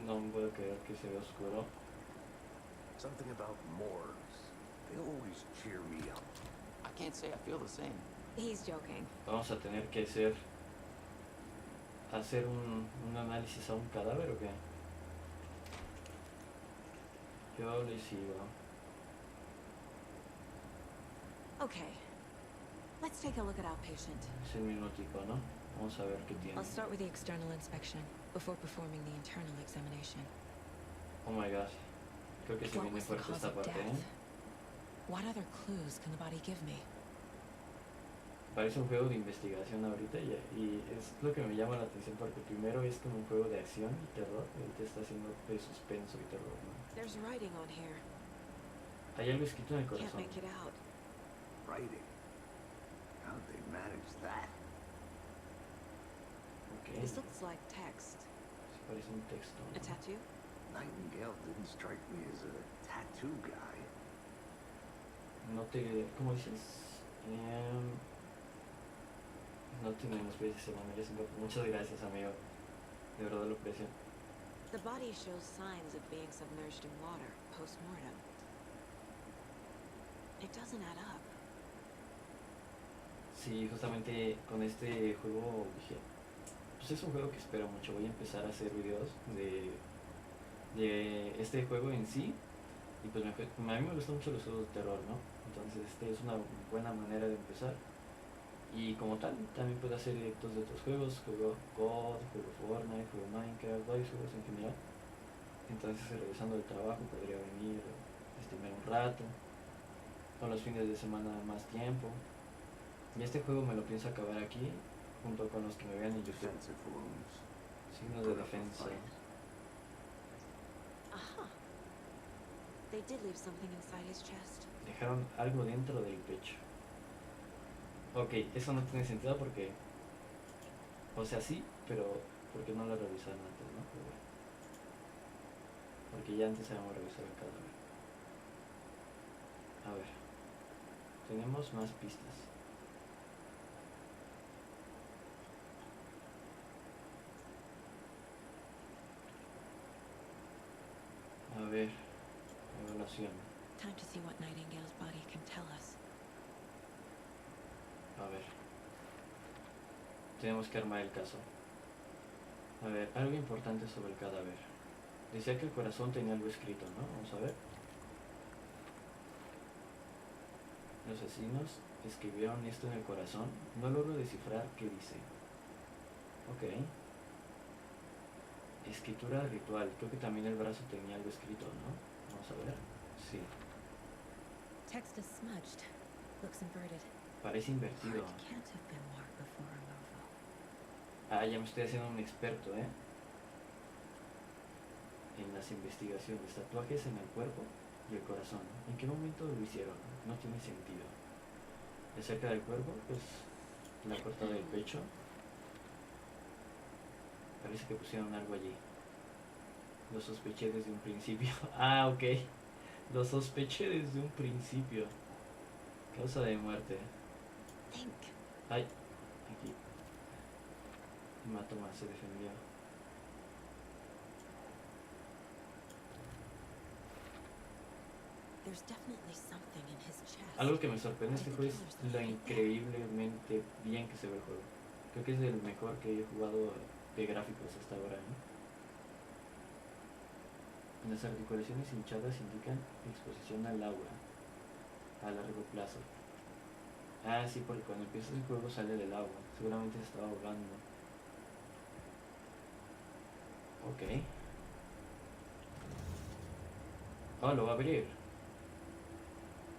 No me puedo creer que se ve oscuro. Something about morgues. They always cheer me up. I can't say I feel the same. He's joking. Vamos a tener que hacer un análisis a un cadáver o qué. Yo le sigo. Okay. Let's take a look at our patient. Es el minutico, ¿no? Vamos a ver qué tiene. I'll start with the external inspection before performing the internal examination. Oh my gosh. Creo que se What viene was the fuerte cause esta of parte, death? ¿eh? What other clues can the body give me? Parece un juego de investigación ahorita y es lo que me llama la atención porque primero es como un juego de acción y terror y ahorita está haciendo de suspenso y terror, ¿no? There's writing on here. Hay algo escrito en el Can't corazón. make it out. Writing. How'd they manage that? Okay. This looks like text. Sí, parece un texto, A ¿no? tattoo? Nightingale didn't strike me as a tattoo guy. No te... ¿Cómo dices? No te menosprecies, hermano. Muchas gracias, amigo. De verdad lo aprecio. The body shows signs of being submerged in water post-mortem. It doesn't add up. Sí, justamente con este juego dije, pues es un juego que espero mucho. Voy a empezar a hacer videos de este juego en sí. Y pues a mí me gustan mucho los juegos de terror, ¿no? Entonces este es una buena manera de empezar. Y como tal, también puedo hacer directos de otros juegos. Juego COD, juego Fortnite, juego Minecraft, varios juegos en general. Entonces regresando del trabajo podría venir, streamear un rato. Con los fines de semana más tiempo. Y este juego me lo pienso acabar aquí, junto con los que me vean en YouTube. Signos de defensa. They did leave something inside his chest. Dejaron algo dentro del pecho. Ok, eso no tiene sentido porque... O sea, sí, pero porque no lo revisaron antes, ¿no? Pero bueno. Porque ya antes habíamos revisado el cadáver. A ver. Tenemos más pistas. A ver. Evaluación. Time to see what Nightingale's body can tell us. A ver. Tenemos que armar el caso. A ver, algo importante sobre el cadáver. Decía que el corazón tenía algo escrito, ¿no? Vamos a ver. Los asesinos escribieron esto en el corazón. No logro descifrar qué dice. Ok. Escritura ritual. Creo que también el brazo tenía algo escrito, ¿no? Vamos a ver. Sí. Text is smudged. Looks inverted. Parece invertido. Heart can't have been marked before removal. Ah, ya me estoy haciendo un experto, ¿eh? En las investigaciones. Tatuajes en el cuerpo y el corazón. ¿En qué momento lo hicieron? No tiene sentido. De cerca del cuerpo, pues la cortada del pecho. Parece que pusieron algo allí. Lo sospeché desde un principio. Ah, ok. Lo sospeché desde un principio. Causa de muerte. Ay, aquí. Hematoma se defendió. There's definitely something in his chest. Algo que me sorprende este juego es lo increíblemente bien que se ve el juego. Creo que es el mejor que he jugado de gráficos hasta ahora, ¿no? Las articulaciones hinchadas indican exposición al agua a largo plazo. Ah, sí, porque cuando empieza el juego sale del agua. Seguramente se estaba ahogando. Ok. Oh, lo va a abrir.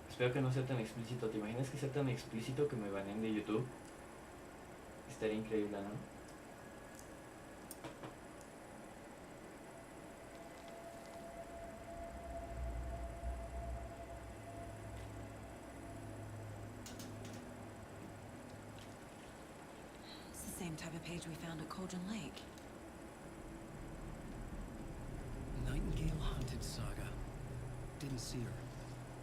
Espero que no sea tan explícito. ¿Te imaginas que sea tan explícito que me baneen de YouTube? Estaría increíble, ¿no? Same type of page we found at Cauldron Lake. Nightingale hunted Saga. Didn't see her.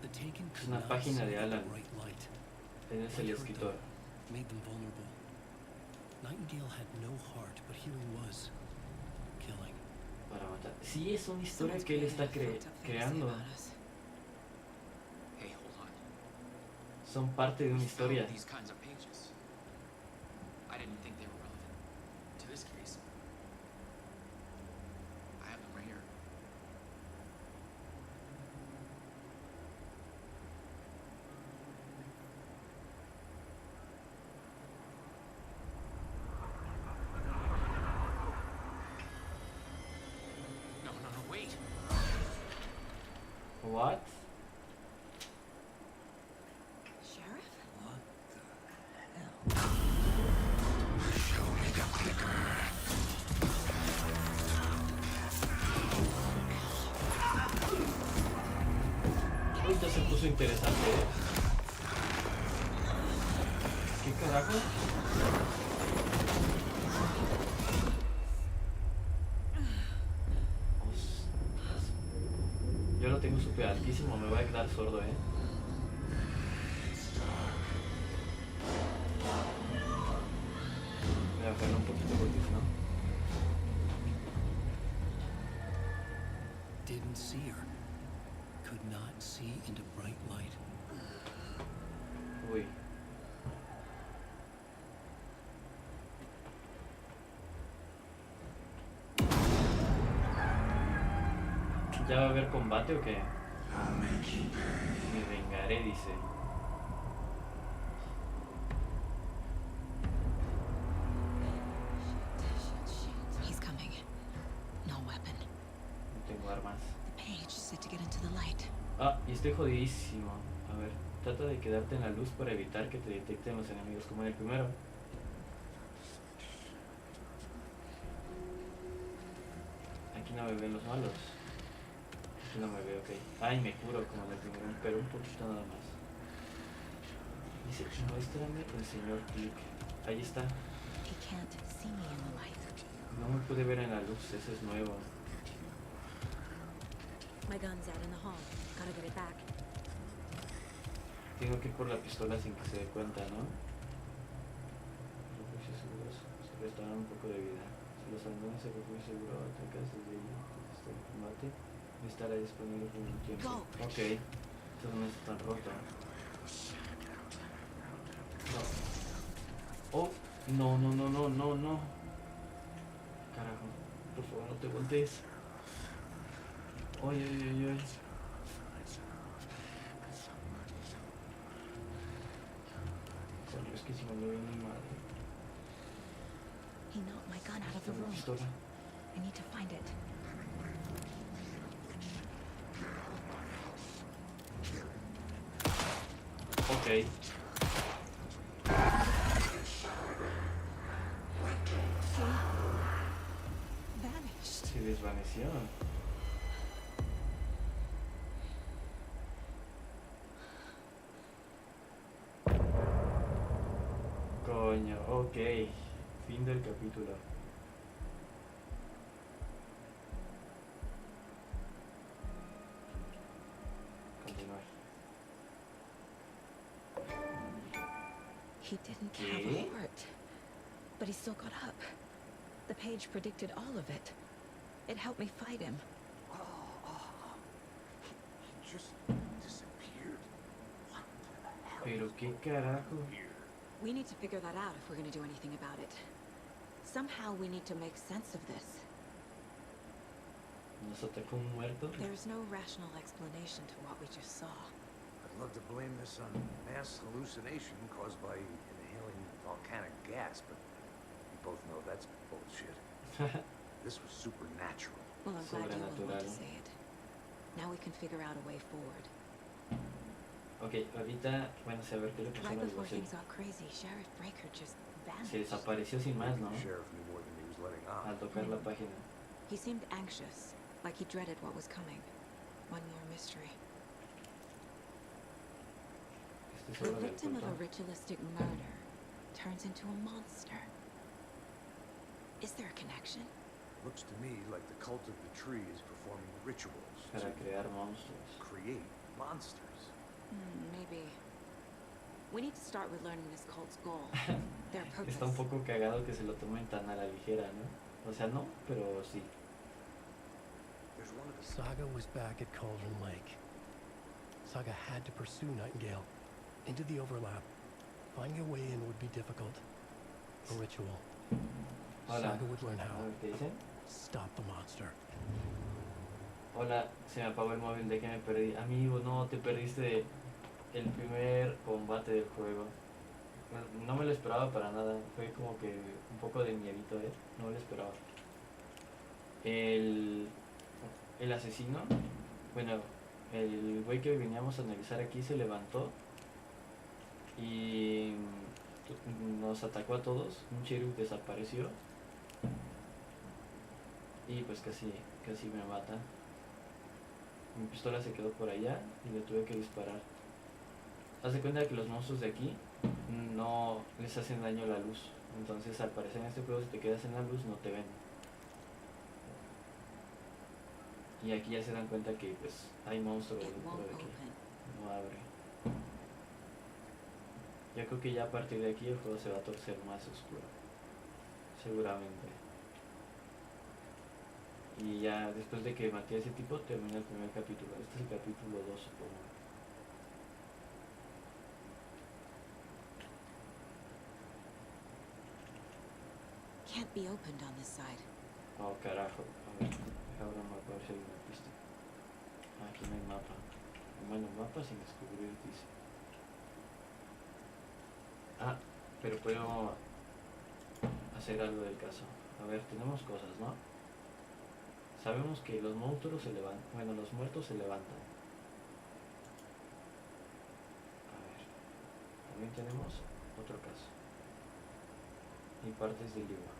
The Taken Es could una not página see de the Alan. bright light. Él es What el hurt escritor. them made them vulnerable. Nightingale had no heart, but here he was, killing. Para matar. Sí, es una historia que él está creando. Hey, hold on. Son parte de una historia. These kinds of pages. I didn't think they were relevant to this case. I have them right here. No, wait. What? Sheriff? Show me the clicker. Ahorita se puso interesante, ¿eh? ¿Qué carajo? Ostras. Yo lo tengo súper altísimo, me voy a quedar sordo, ¿eh? Voy a bajarlo un poquito porque si no... Didn't see her. Could not see into bright light. Uy. ¿Ya va a haber combate o qué? Me vengaré, dice. He's coming. No weapon. No tengo armas. The page said to get into the light. Ah, y estoy jodidísimo. A ver, trata de quedarte en la luz para evitar que te detecten los enemigos, como en el primero. Aquí no me ven los malos. Aquí no me veo, ok. Ay, me curo como en el primero, pero un poquito nada más. Dice, muéstrame el señor Click. Ahí está. He can't see me in the light. No me pude ver en la luz, eso es nuevo. My gun's out in the hall. Gotta get it back. Tengo que ir por la pistola sin que se dé cuenta, ¿no? Refugios seguros. Se restauran un poco de vida. Si los abandonas el refugio seguro, atacas desde allí. Está el combate. Y estará disponible por un tiempo. Ok. Esto no está tan roto. No. Oh, no, no, no, no, no, no. Carajo. Por favor, no te voltees. Oye, oye, oye, oye. Coño, es que si me lo veo mi madre. He knocked my gun out of the room. Pistola. I need to find it. Ok. Vanished. Se desvaneció. Coño, ok. Fin del capítulo. Continuar. He didn't have a heart, but he still got up. The page predicted all of it. It helped me fight him. He just disappeared. What the hell? Pero qué carajo. We need to figure that out if we're going to do anything about it. Somehow we need to make sense of this. Nos atacó un muerto. There's no rational explanation to what we just saw. I'd love to blame this on mass hallucination caused by inhaling volcanic gas, but we both know that's bullshit. This was supernatural. Well, I'm glad you will want to say it. Now we can figure out a way forward. Ok, ahorita, bueno, a ver qué le pasó Right al before alguacil. things got crazy, Sheriff Breaker just Se vanished. desapareció sin más, ¿no? The sheriff knew more than he was letting on. Al tocar la página. He seemed anxious, like he dreaded what was coming. One more mystery. Este es The hora del victim of a culto. ritualistic murder turns into a monster. Is there a connection? Looks to me like the cult of the tree is performing rituals Para to crear monstruos. create monsters. Maybe. We need to start with learning this cult's goal. Their purpose. Está un poco cagado que se lo tomen tan a la ligera, ¿no? O sea, no, pero sí. Saga was back at Cauldron Lake. Saga had to pursue Nightingale into the overlap. Finding a way in would be difficult. A ritual. Hola. Saga would learn how. A ver, ¿qué dicen? Stop the monster. Hola, se me apagó el móvil, de que me perdí. Amigo, no, te perdiste el primer combate del juego. Bueno, no me lo esperaba para nada. Fue como que un poco de miedito, ¿eh? No me lo esperaba. El asesino, bueno, el güey que veníamos a analizar aquí se levantó y nos atacó a todos. Un sheriff desapareció y pues casi me mata. Mi pistola se quedó por allá y le tuve que disparar. Haz de cuenta que los monstruos de aquí no les hacen daño a la luz. Entonces al parecer en este juego si te quedas en la luz no te ven. Y aquí ya se dan cuenta que pues hay monstruos dentro de aquí. No abre. Yo creo que ya a partir de aquí el juego se va a torcer más oscuro. Seguramente. Y ya después de que maté a ese tipo termina el primer capítulo. Este es el capítulo 2, supongo. Can't be opened on this side. Oh, carajo. A ver, ahora me va a ver si hay una pista. Aquí no hay mapa. Bueno, mapa sin descubrir, dice. Ah, pero puedo hacer algo del caso. A ver, tenemos cosas, ¿no? Sabemos que los monstruos se levantan. Bueno, los muertos se levantan. A ver. También tenemos otro caso. Y partes del libro.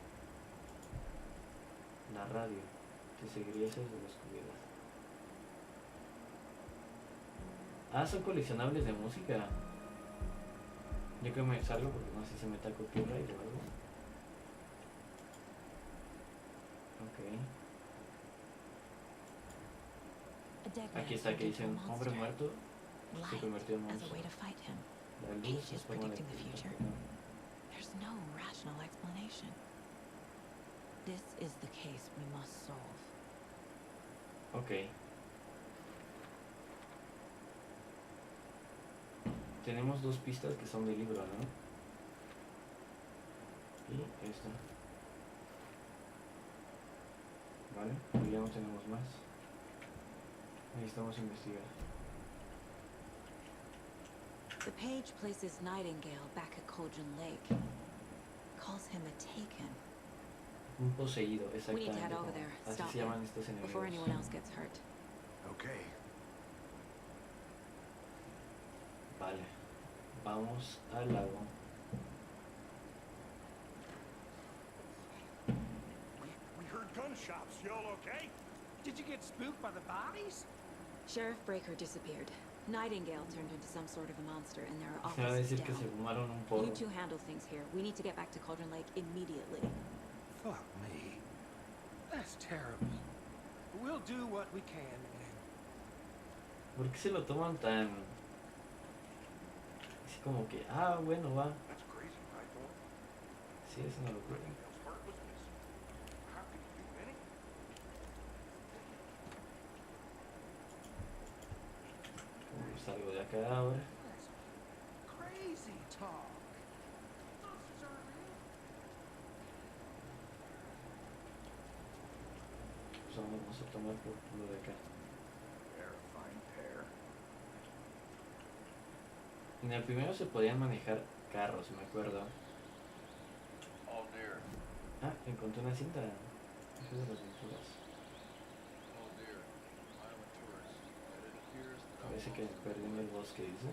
La radio. Te seguiría desde la oscuridad. Ah, son coleccionables de música. Yo creo que me salgo porque no sé si se meta copyright o algo. Ok. Aquí está que dice un hombre muerto se convirtió en monstruo. La luz es forma de There's no rational explanation. This is the case we must solve. Ok. Tenemos dos pistas que son del libro, ¿no? Y esta. Vale, pero ya no tenemos más. Necesitamos investigar. The page places Nightingale back at Cauldron Lake. Calls him a taken. Un poseído, We need to head exactamente. over there. Así Stop se him llaman estos enemigos. before anyone else gets hurt. Okay. Vale. Vamos al lago. We heard gunshots. Y'all okay? Did you get spooked by the bodies? Sheriff Breaker disappeared. Nightingale turned into some sort of a monster, and there are Se va a officers decir que se down. fumaron un porro. You two handle things here. We need to get back to Cauldron Lake immediately. Fuck me. That's terrible. We'll do what we can, man. ¿Por qué se lo toman tan... así como que, ah, bueno, va? That's crazy, right, Thor? Sí, es una locura. Nightingale's heart was missing. How could you do anything? Salgo de acá ahora. Crazy talk. Pues vamos a tomar por lo de acá. Fine pair. En el primero se podían manejar carros, me acuerdo. All dear. Ah, encontré una cinta. Eso de las pinturas. Oh dear. I am a tourist, and it appears that Parece que me perdí en el bosque, dice.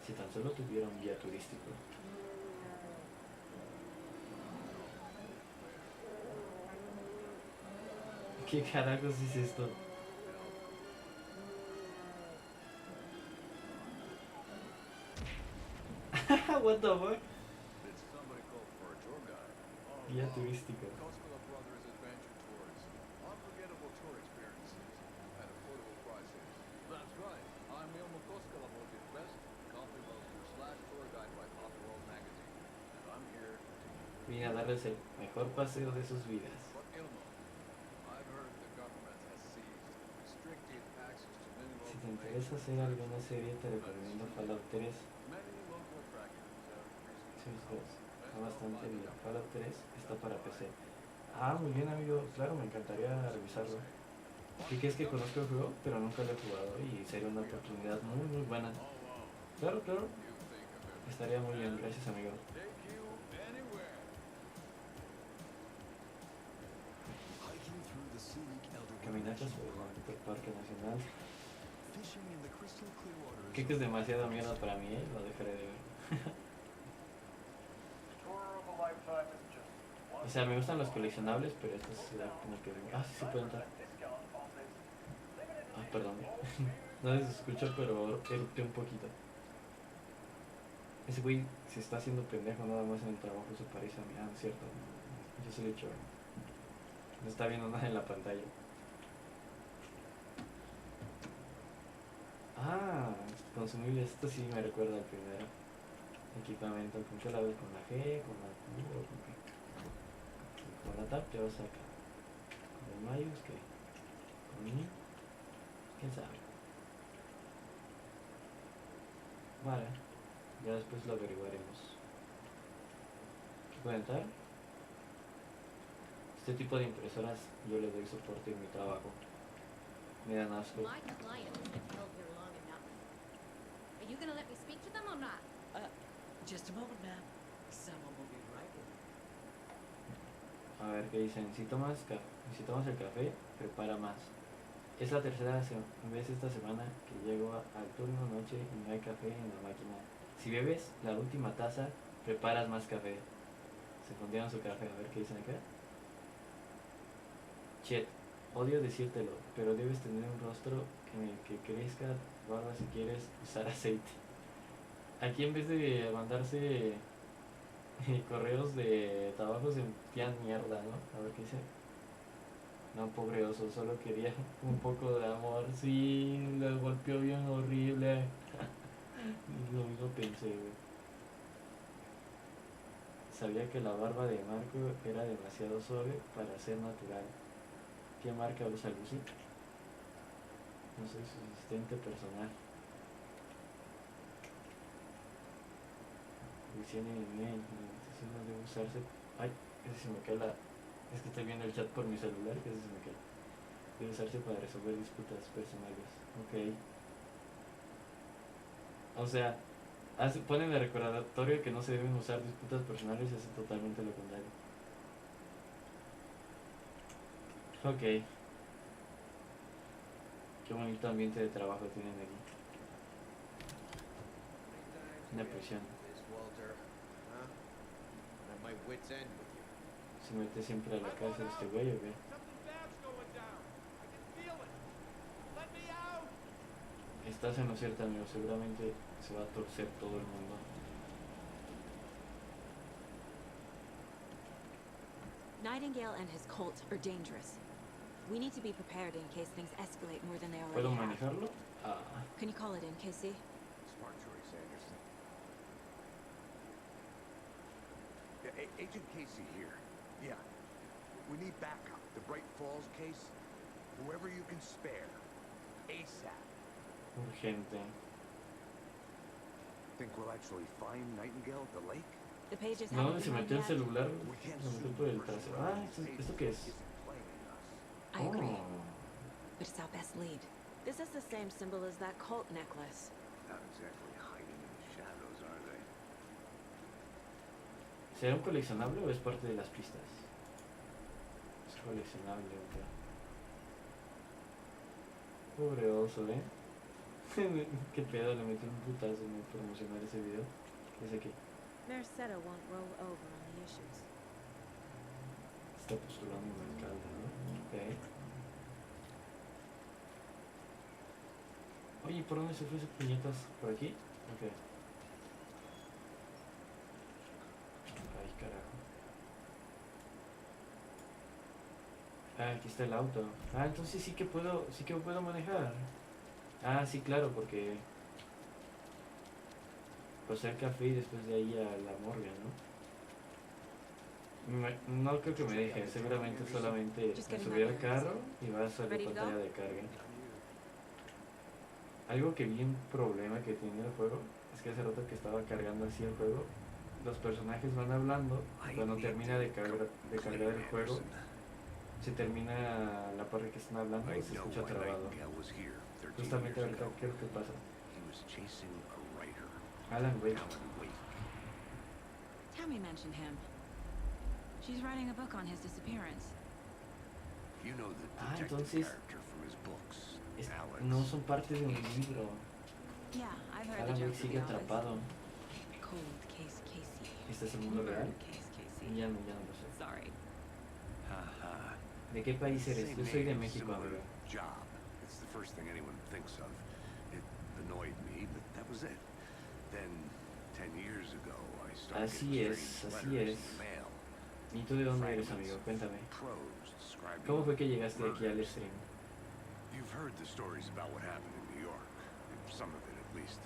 Si tan solo tuviera un guía turístico. ¿Qué carajos es esto? What the fuck? Did somebody call for a tour guide? Guía turístico. Koskela Brothers Adventure Tours. Unforgettable tour experiences at affordable prices. That's right. I'm Ilmo Koskela, voted best coffee roaster / tour guide by Pop World Magazine. And I'm here to... Vine a darles el mejor paseo de sus vidas. But Ilmo, I've heard the government has seized restricted access to many Si te local interesa hacer alguna serie, te recomiendo Fallout 3. Many local attractions have recently Sí, está bastante bien. Fallout 3 está para PC. Ah, muy bien, amigo. Claro, me encantaría revisarlo. ¿Qué es que conozco el juego? Pero nunca lo he jugado y sería una oportunidad muy, muy buena. Claro, claro. Estaría muy bien. Gracias, amigo. Caminatas por el bonito Parque Nacional. Creo que es demasiado mierda para mí, ¿eh? Lo dejaré de ver. O sea, me gustan los coleccionables, pero esto es como que... Ah, sí se puede entrar. Ah, perdón. No se escucha, pero erupté un poquito. Ese güey se está haciendo pendejo nada más en el trabajo, se parece a mí. Ah, es cierto. Yo se lo he hecho. No está viendo nada en la pantalla. Ah, consumibles. Esto sí me recuerda al primero. Equipamiento. ¿Con qué la ves? ¿Con la G? ¿Con la Q? ¿O con qué? Con la tab te vas acá. Con el Mayus, ¿qué? Con I. ¿Quién sabe? Vale. Ya después lo averiguaremos. ¿Qué puede entrar? Este tipo de impresoras yo les doy soporte en mi trabajo. Me dan asco. My clients have held here long enough. Are you gonna let me speak to them or not? Just a moment, ma'am. Someone will be right with you. A ver qué dicen. Si tomas el café, prepara más. Es la tercera vez esta semana que llego al turno noche y no hay café en la máquina. Si bebes la última taza, preparas más café. Se fundieron su café. A ver qué dicen acá. Chet, Odio decírtelo, pero debes tener un rostro en el que crezca barba si quieres usar aceite. Aquí en vez de mandarse correos de trabajo se envían mierda, ¿no? A ver qué dice. No, pobre oso, solo quería un poco de amor. Sí, lo golpeó bien horrible. Lo mismo pensé, güey. Sabía que la barba de Marco era demasiado suave para ser natural. ¿Qué marca usa Lucy? No soy su asistente personal. Luciana y Miguel, no debe usarse. Ay, ese se me cae la. Es que estoy viendo el chat por mi celular, que ese se me cae. Debe usarse para resolver disputas personales. Ok. O sea, ponen el recordatorio que no se deben usar disputas personales y hace totalmente lo contrario. Ok. Qué bonito ambiente de trabajo tienen aquí. Una presión. Se mete siempre a la casa de este güey, ¿o qué? Estás en lo cierto, amigo. Seguramente se va a torcer todo el mundo. Nightingale and his cult are dangerous. We need to be prepared in case things escalate more than they already ¿Puedo have. manejarlo? Ah. Can you call it in, Casey? Smart choice, Anderson. Yeah, Agent Casey here. Yeah. We need backup. The Bright Falls case. Whoever you can spare. ASAP. Urgente. Think we'll actually find Nightingale at the lake? The pages No, haven't se been metió el run yet. celular. Se metió por el trasero. Ah, ¿esto qué es? I agree. But it's our best lead. This is the same symbol as that cult necklace. Not exactly hiding in the shadows, are they? ¿Será un coleccionable o es parte de las pistas? Es coleccionable, ok. Pobre oso, ¿eh? Qué pedo, le metí un putazo en promocionar ese video. Es aquí. Merceda won't roll over on the issues. Está postulando un alcalde, ¿no? Ok. Oye, ¿por dónde se fue ese puñetas? ¿Por aquí? Ok. Ay, carajo. Ah, aquí está el auto. Ah, entonces sí que puedo manejar. Ah, sí, claro, porque pasé al café y después de ahí a la morgue, ¿no? No creo que me deje, seguramente solamente me subí al carro y va a salir pantalla de carga. Algo que vi un problema que tiene el juego es que hace rato que estaba cargando así el juego, los personajes van hablando y cuando termina de cargar el juego, se termina la parte que están hablando y se escucha trabado. Justamente ahorita, ¿qué es lo que pasa? Alan Wake. Tammy mentioned him. She's writing a book on his disappearance. You know the Ah, detective entonces character from his books, Alex. no son parte de un libro. Yeah, I've heard Alan the Wake joke sigue to be honest. atrapado. Cold case Casey. ¿Este es el mundo real? Case Casey. Ya no lo sé. Sorry. ¿De qué país eres? Yo soy de México, Similar amigo. job. It's the first thing anyone thinks of. It annoyed me, but that was it. Then, 10 years ago, I started Así getting es, strange así letters es. in the mail. ¿Y tú de dónde eres, amigo? Cuéntame. Prose describing ¿Cómo fue que llegaste aquí al murders. stream? You've heard the stories about what happened in New York. Some of it, at least.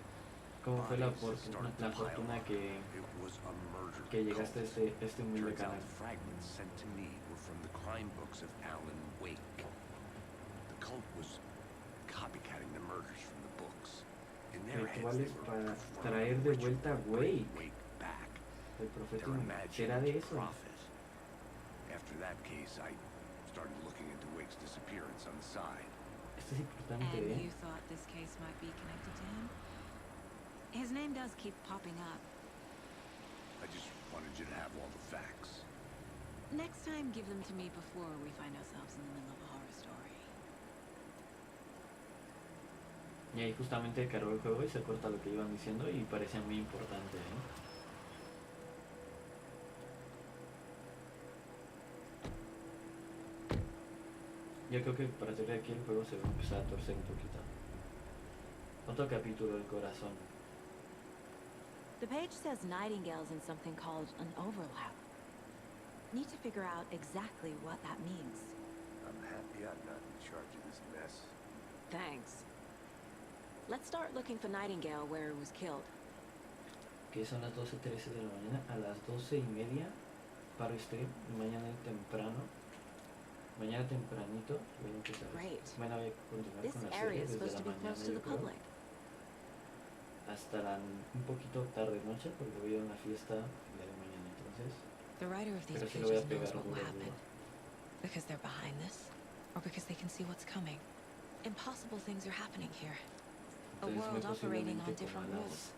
¿Cómo fue la Bodies fortuna started to pile up. que It was a murder llegaste a cult. este humilde Turns out canal? fragments sent to me were from the crime books of Alan Wake. The cult was copycatting the murders from the books. In their heads, Rituales they were para performing traer de vuelta a bring Wake. Wake back. El profeta Their será de imagined eso. prophet. After that case, I started looking into Wake's disappearance on the side. Esto es importante, And ¿eh? you thought this case might be connected to him? His name does keep popping up. I just wanted you to have all the facts. Next time, give them to me before we find ourselves in the middle of a horror story. Y ahí justamente cargó el juego y se corta lo que iban diciendo y parece muy importante, ¿eh? Yo creo que para salir de aquí el juego se va a empezar a torcer un poquito. Otro capítulo, el corazón. The page says Nightingale's in something called an overlap. Need to figure out exactly what that means. I'm happy I'm not in charge of this mess. Thanks. Let's start looking for Nightingale where he was killed. Que son las 12:13 de la mañana. A las 12:30 paro stream. Mañana temprano. Mañana tempranito voy a empezar. Great. Mañana voy a continuar This con la area serie is desde supposed la to be mañana, close to yo the creo. public. Hasta un poquito tarde noche porque voy a una fiesta el día de mañana, entonces. The writer of these Pero sí lo voy a pages knows pegar what will duro, happen. duro. Because they're behind this, or because they can see what's coming. Impossible things are happening here. A Entonces, world muy operating on posiblemente different como a rules.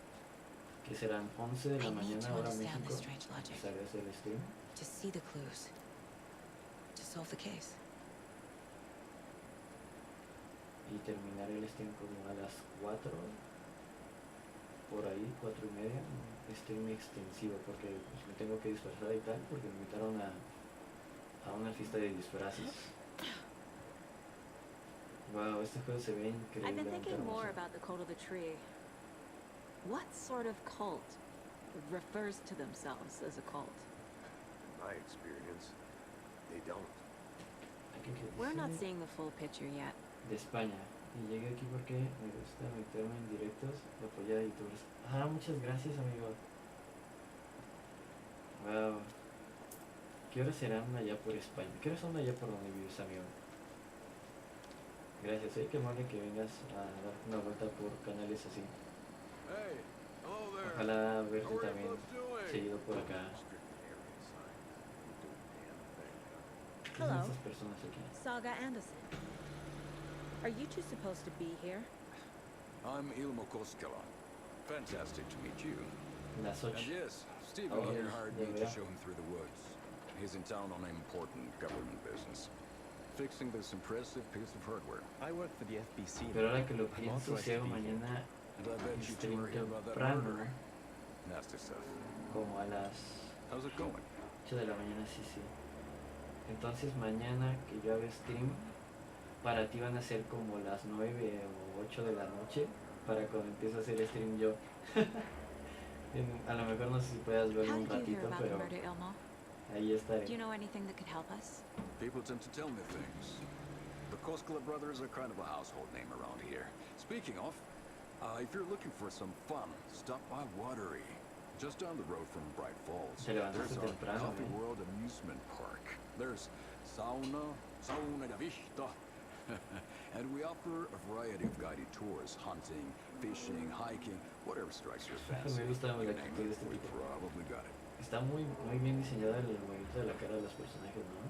que serán 11 de la I need mañana to hora understand México. this strange logic. Empezaré a hacer el stream. To see the clues. To solve the case. Y terminaré el stream como a las 4, por ahí, 4:30, un stream extensivo porque pues, me tengo que disfrazar y tal, porque me invitaron a una fiesta de disfraces. Wow, este juego se ve I've been increíblemente thinking more hermoso. about the cult of the tree. What sort of cult refers to themselves as a cult? In my experience, they don't. Aquí que We're not dice seeing the full picture yet. de España. Y llegué aquí porque me gusta meterme en directos y apoyar a youtubers. Ah, muchas gracias, amigo. Wow. ¿Qué horas serán allá por España? ¿Qué horas son allá por donde vives, amigo? Gracias, qué amable que vengas a dar una vuelta por canales así. Hey, hello there. Ojalá verte How are you también folks doing? seguido por acá. ¿Qué son Hello. esas personas aquí? Saga Anderson. Are you two supposed to be here? I'm Ilmo Koskela. Fantastic to meet you. Las And 8. yes, Stephen Oh, here yes, hired ya me to veo. show him through the woods. He's in town on an important government business. Fixing this impressive piece of hardware. I work for the FBC. Pero ahora que lo I'm pienso, authorized si to hago be here. mañana And I bet you two stream are here about that temprano, murder. Nasty stuff. como a las How's it going? 8 de la mañana, sí, sí. Entonces mañana que yo haga stream, para ti van a ser como las 9 o 8 de la noche, para cuando empiezo a hacer stream yo. A lo mejor no sé si puedas verlo How un did you hear ratito, about the pero murder, Ilmo? ahí estaré. Do you know anything that could help us? People tend to tell me things. The Koskela brothers are kind of a household name around here. Speaking of, if you're looking for some fun, stop by Watery. Just down the road from Bright Falls. Te levantaste There's our temprano, Coffee ¿eh? World amusement park. There's sauna de vista. And we offer a variety of guided tours, hunting, fishing, hiking, whatever strikes your fancy. Me gusta la You actitud name de it, este we tipo. probably got it. Está muy bien diseñada el movimiento de la cara de los personajes, ¿no?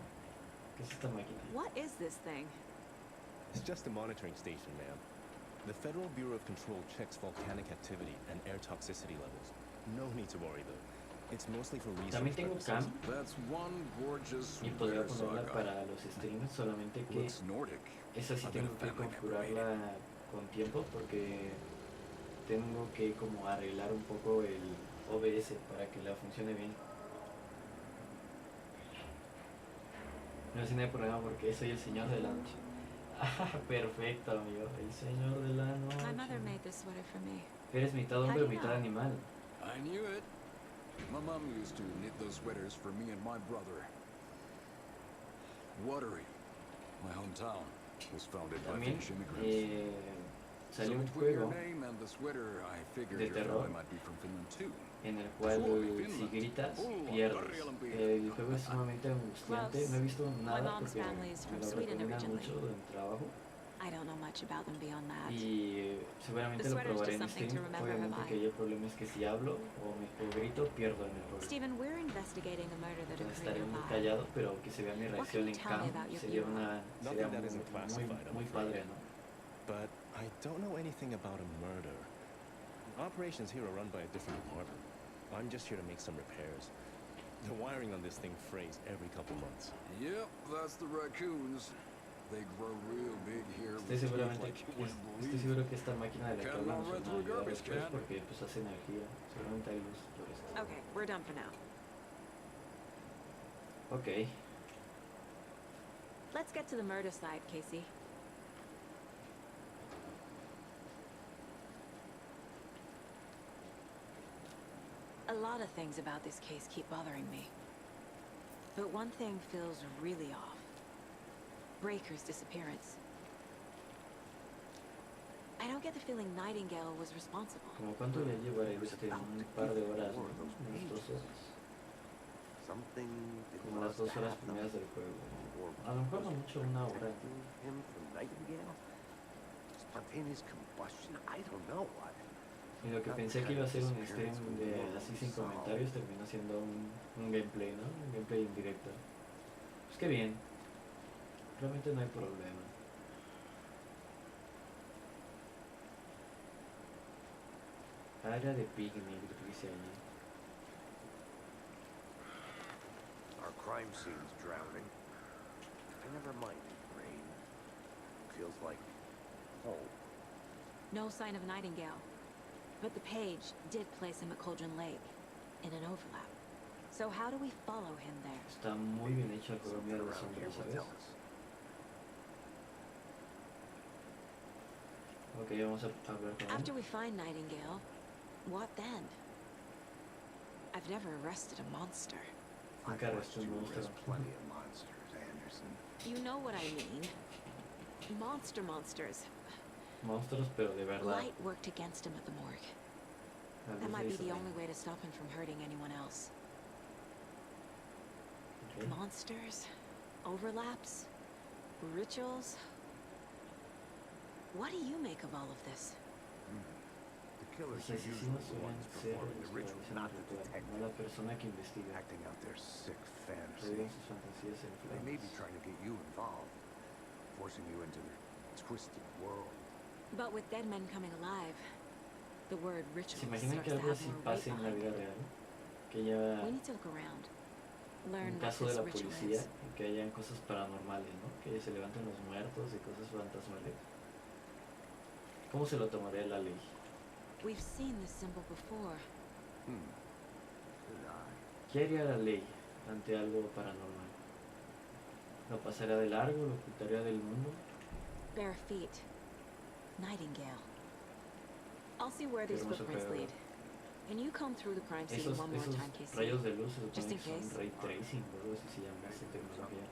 ¿Qué es esta máquina? What is this thing? It's just a monitoring station, ma'am. The Federal Bureau of Control checks volcanic activity and air toxicity levels. No need to worry, though. It's mostly for research También tengo purposes. cam That's one gorgeous y podría rare ponerla saga. para los streams, solamente que Looks Nordic. esa sí I bet tengo a que family member made it. configurarla con tiempo porque tengo que como arreglar un poco el OBS para que la funcione bien. No sé, no hay problema porque soy el señor de la noche. Ah, perfecto, amigo. El señor de la noche. My mother made this sweater for me. Eres mitad How hombre do o you mitad know? animal. I knew it. My mom used to knit those sweaters for me and my brother. Watery, my hometown, was founded by También Finnish immigrants. So salió un between your juego name and the sweater, I figured de your terror family might be from Finland too. en el cual Suomi, si Finland. gritas Oh, pierdes. Karjalan El juego es sumamente angustiante. Close. No he visto My nada mom's porque family is me from lo Sweden recomiendan originally. mucho en trabajo. I don't know much about them beyond that. Y seguramente The lo sweater's probaré just en something stream. to remember her Obviamente by. que hay el problema es que si hablo o grito, pierdo en el juego. Stephen, we're investigating a murder that Entonces occurred estaré muy nearby. callado, pero que se vea mi What reacción can you en tell me cam. about your Sería viewer? Nothing that isn't classified, I'm muy afraid. padre, ¿no? But I don't know anything about a murder. Operations here are run by a different department. I'm just here to make some repairs. The wiring on this thing frays every couple months. Yep, that's the raccoons. They grow real big here. Estoy with teeth seguramente, like you wouldn't estoy believe. seguro que esta máquina de la que Can hablamos all run nos through a ayuda garbage después can. porque pues hace energía. Seguramente hay luz por esto. Okay, we're done for now. Ok. Let's get to the murder side, Casey. A lot of things about this case keep bothering me. But one thing feels really off. Breaker's disappearance. I don't get the feeling Nightingale was responsible. ¿Como cuánto le llevará un par de horas, ¿no? Unas 2 horas. Como las 2 horas primeras del juego. A lo mejor no mucho, 1 hora. Y lo que pensé que iba a ser un stream de así sin comentarios terminó siendo un gameplay, ¿no? Un gameplay en directo. Pues qué bien. Realmente no hay problema. Área de picnic, dice allí. Our crime scene's drowning. I never minded rain. Feels like home. No sign of Nightingale. But the page did place him at Cauldron Lake, in an overlap. So how do we follow him there? Está muy bien hecho el color de sombra, ¿sabes? Ok, vamos a ver con él. After we find Nightingale, what then? I've never arrested a monster. Nunca arresté un monstruo. Plenty of monsters, Anderson. You know what I mean. Monsters. Monstruos, pero de verdad. Light worked against him at the morgue. That might be the only way to stop him from hurting anyone else. Okay. Monsters, overlaps, rituals. What do you make of all of this? The killers are usually the ones performing the ritual, not the detective. La persona que investiga. Acting out their sick fantasy. They may be trying to get you involved, forcing you into their twisted world. But with dead men coming alive, the word ritual ¿Se imaginan que algo así pase en la vida real? Que haya We need to look around. Learn un what caso de this la ritual policía is. y que hayan cosas paranormales, ¿no? Que se levanten los muertos y cosas fantasmales. ¿Cómo se lo tomaría la ley? We've seen this symbol before. ¿Qué haría la ley ante algo paranormal? ¿Lo pasaría de largo? ¿Lo ocultaría del mundo? Bare feet. Nightingale. I'll see where these footprints lead. Can you comb through the crime scene Esos one more time, Casey? rayos de luz se Just supone in que son case. ray tracing, o algo así se llama esa tecnología.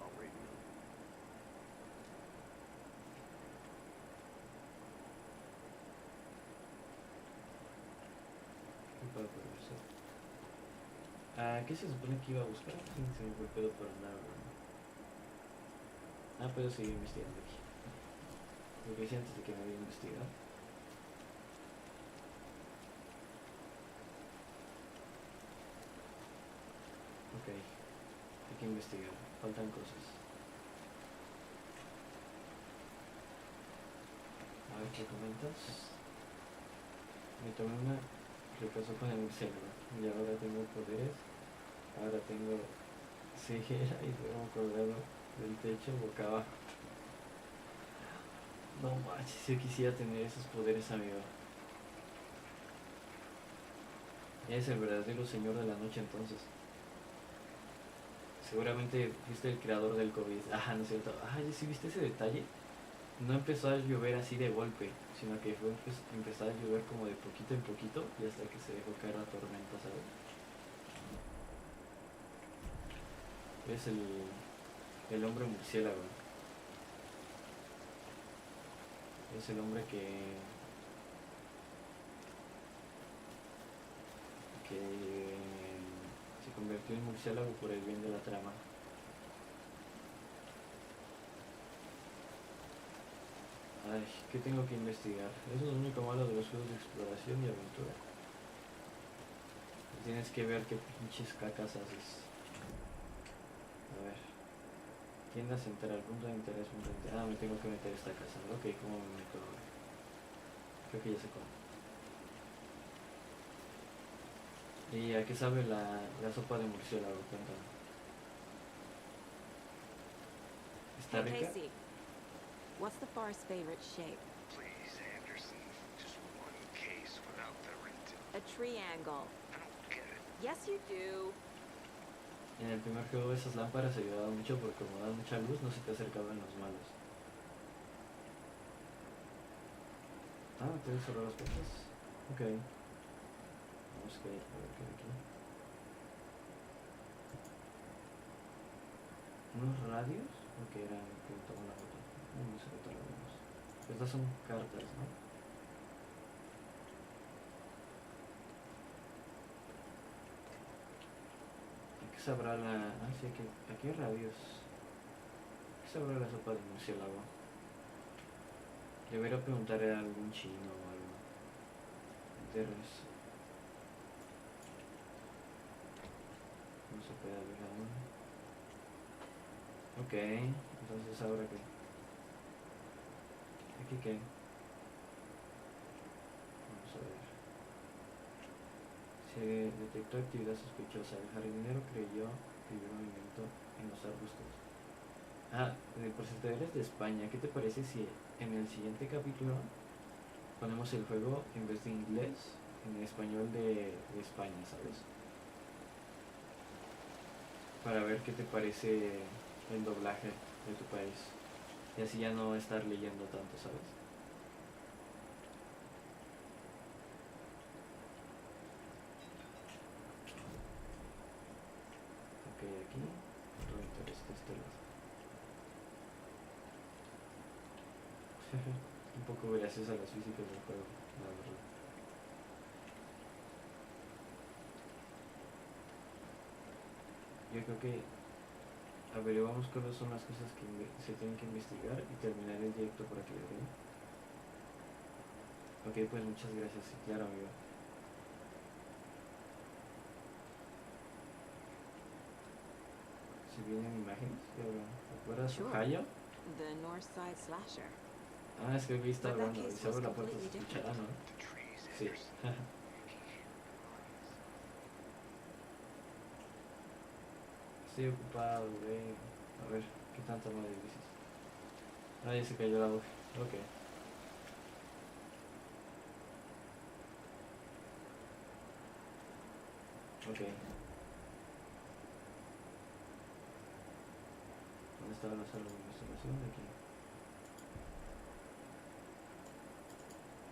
¿Qué puedo poder hacer? ¿Qué se supone que iba a buscar? Sí, se me fue el pedo por andar, ¿no? Puedo seguir investigando aquí. Lo que hice antes de que me había investigado. Ok, hay que investigar, faltan cosas. A ver, ¿qué comentas? Me tomé una que pasó con el murciélago y ahora tengo poderes, ahora tengo ceguera y tengo colgado del techo boca abajo. No manches, yo quisiera tener esos poderes, amigo. Es el verdadero señor de la noche entonces. Seguramente fuiste el creador del COVID. No es cierto. ¿Sí viste ese detalle? No empezó a llover así de golpe, sino que fue empezó a llover como de poquito en poquito y hasta que se dejó caer la tormenta, ¿sabes? Es el hombre murciélago. Es el hombre que se convirtió en murciélago por el bien de la trama. ¿Qué tengo que investigar? Eso es lo único malo de los juegos de exploración y aventura. Tienes que ver qué pinches cacas haces. A ver. Tienda central, punto de interés, punto de interés. Me tengo que meter esta casa. Ok, ¿cómo me meto? Creo que ya sé cómo. ¿Y a qué sabe la sopa de murciélago? Cuéntame. ¿Está rica? Casey, what's the forest's favorite shape? Please, Anderson, just one case without the written. A triangle. I don't get it. Yes, you do. En el primer juego esas lámparas ayudaban mucho porque como dan mucha luz no se te acercaban los malos. Ah, ¿tienes que cerrar las puertas? Ok. Vamos a ver qué hay aquí. ¿Unos radios? ¿O que eran que toman la foto? No sé qué tal lo vemos. Estas son cartas, ¿no? Aquí sabrá la... Ah, sí, aquí hay radios. Aquí sabrá la sopa de murciélago. Debería preguntarle a algún chino o algo. Entonces, no se puede abrir aún. Ok, entonces ahora qué. ¿Aquí qué? Vamos a ver. Se detectó actividad sospechosa. El jardinero creyó que vio movimiento en los arbustos. Ah, por cierto, eres de España. ¿Qué te parece si en el siguiente capítulo ponemos el juego en vez de inglés, en español de España, ¿sabes? Para ver qué te parece el doblaje de tu país. Y así ya no estar leyendo tanto, ¿sabes? Ok, aquí. Otro interés de este lado. Un poco gracias a las físicas del juego, la verdad. Yo creo que averiguamos cuáles son las cosas que se tienen que investigar y terminar el directo por aquí, ¿ok? Ok, pues muchas gracias, sí, claro, amigo. Si vienen imágenes, ¿te acuerdas? Sure. Ohio. The North Side Slasher. Ah, es que vi está But that hablando y case se abre was la puerta, se completely escuchará, different. ¿no? Sí. Estoy ocupado, güey. A ver, ¿qué tanto me dices? Ah, ya se cayó la voz. Ok. Ok. ¿Dónde estaba la sala de investigación? Aquí.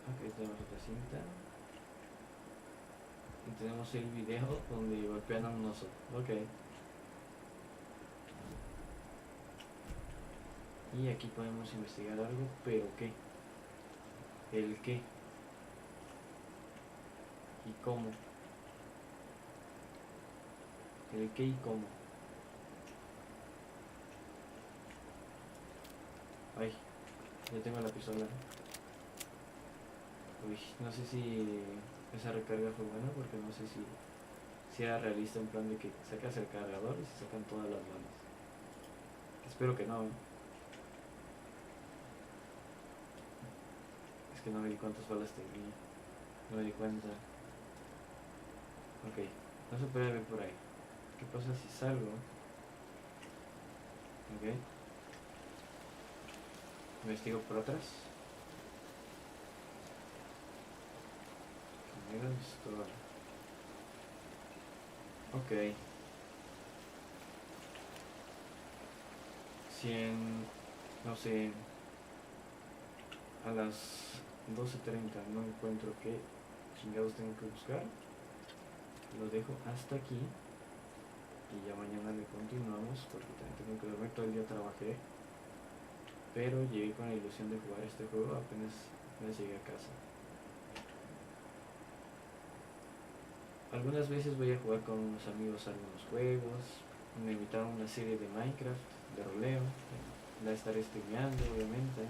Ok, tenemos otra cinta. Y tenemos el video donde golpean a un oso. Ok. Y aquí podemos investigar algo, pero ¿qué? ¿El qué? ¿Y cómo? ¿El qué y cómo? Ay, ya tengo la pistola. Uy, no sé si esa recarga fue buena porque no sé si era realista en plan de que sacas el cargador y se sacan todas las balas. Espero que no, ¿eh? Es que no me di cuántas balas tenía. No me di cuenta. Ok, no se puede ver por ahí. ¿Qué pasa si salgo? Ok. Investigo por atrás. Mira esto. Ok. Si en, no sé, a las 12:30 no encuentro qué chingados tengo que buscar, lo dejo hasta aquí y ya mañana le continuamos porque también tengo que dormir. Todo el día trabajé, pero llegué con la ilusión de jugar este juego apenas llegué a casa. Algunas veces voy a jugar con unos amigos algunos juegos. Me invitaron a una serie de Minecraft, de roleo. La estaré streameando, obviamente.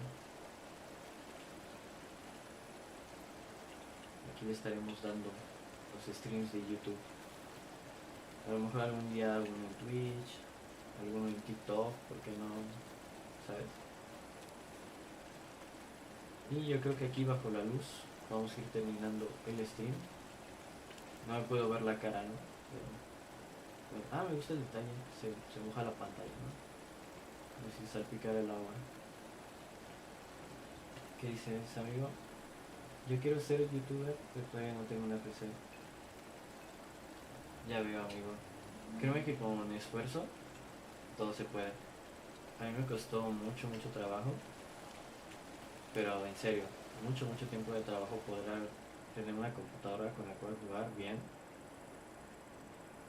Aquí le estaremos dando los streams de YouTube. A lo mejor algún día alguno en Twitch, alguno en TikTok, ¿por qué no? ¿Sabes? Y yo creo que aquí bajo la luz vamos a ir terminando el stream. No me puedo ver la cara, ¿no? Pero, me gusta el detalle, se moja la pantalla, ¿no? Como si salpicara el agua. ¿Qué dices, amigo? Yo quiero ser youtuber, pero todavía no tengo una PC. Ya veo, amigo. Créeme que con esfuerzo todo se puede. A mí me costó mucho, mucho trabajo, pero en serio, mucho, mucho tiempo de trabajo poder tener una computadora con la cual jugar bien.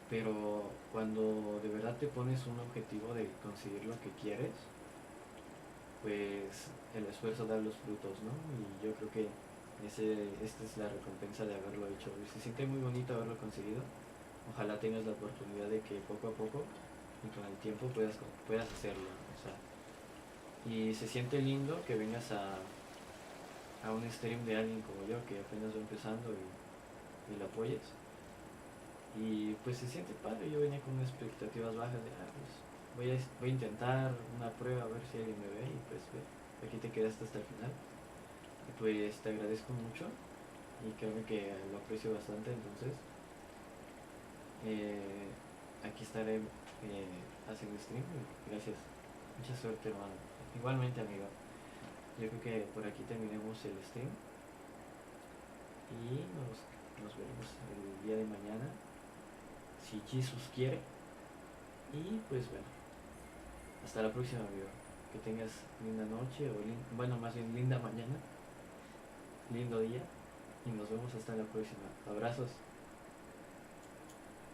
Pero cuando de verdad te pones un objetivo de conseguir lo que quieres, pues el esfuerzo da los frutos, ¿no? Y yo creo que esta es la recompensa de haberlo hecho. Y se siente muy bonito haberlo conseguido. Ojalá tengas la oportunidad de que poco a poco y con el tiempo puedas hacerlo. O sea, y se siente lindo que vengas a un stream de alguien como yo que apenas va empezando y lo apoyes. Y pues se siente padre. Yo venía con expectativas bajas de, pues voy a intentar una prueba a ver si alguien me ve, y pues ve, aquí te quedaste hasta el final. Y pues te agradezco mucho y créeme que lo aprecio bastante. Entonces aquí estaré haciendo stream y gracias, mucha suerte, hermano. Igualmente, amigo. Yo creo que por aquí terminemos el stream y nos veremos el día de mañana, si Jesús quiere. Y pues bueno, hasta la próxima, amigo. Que tengas linda noche, o bueno, más bien linda mañana, lindo día, y nos vemos hasta la próxima. Abrazos.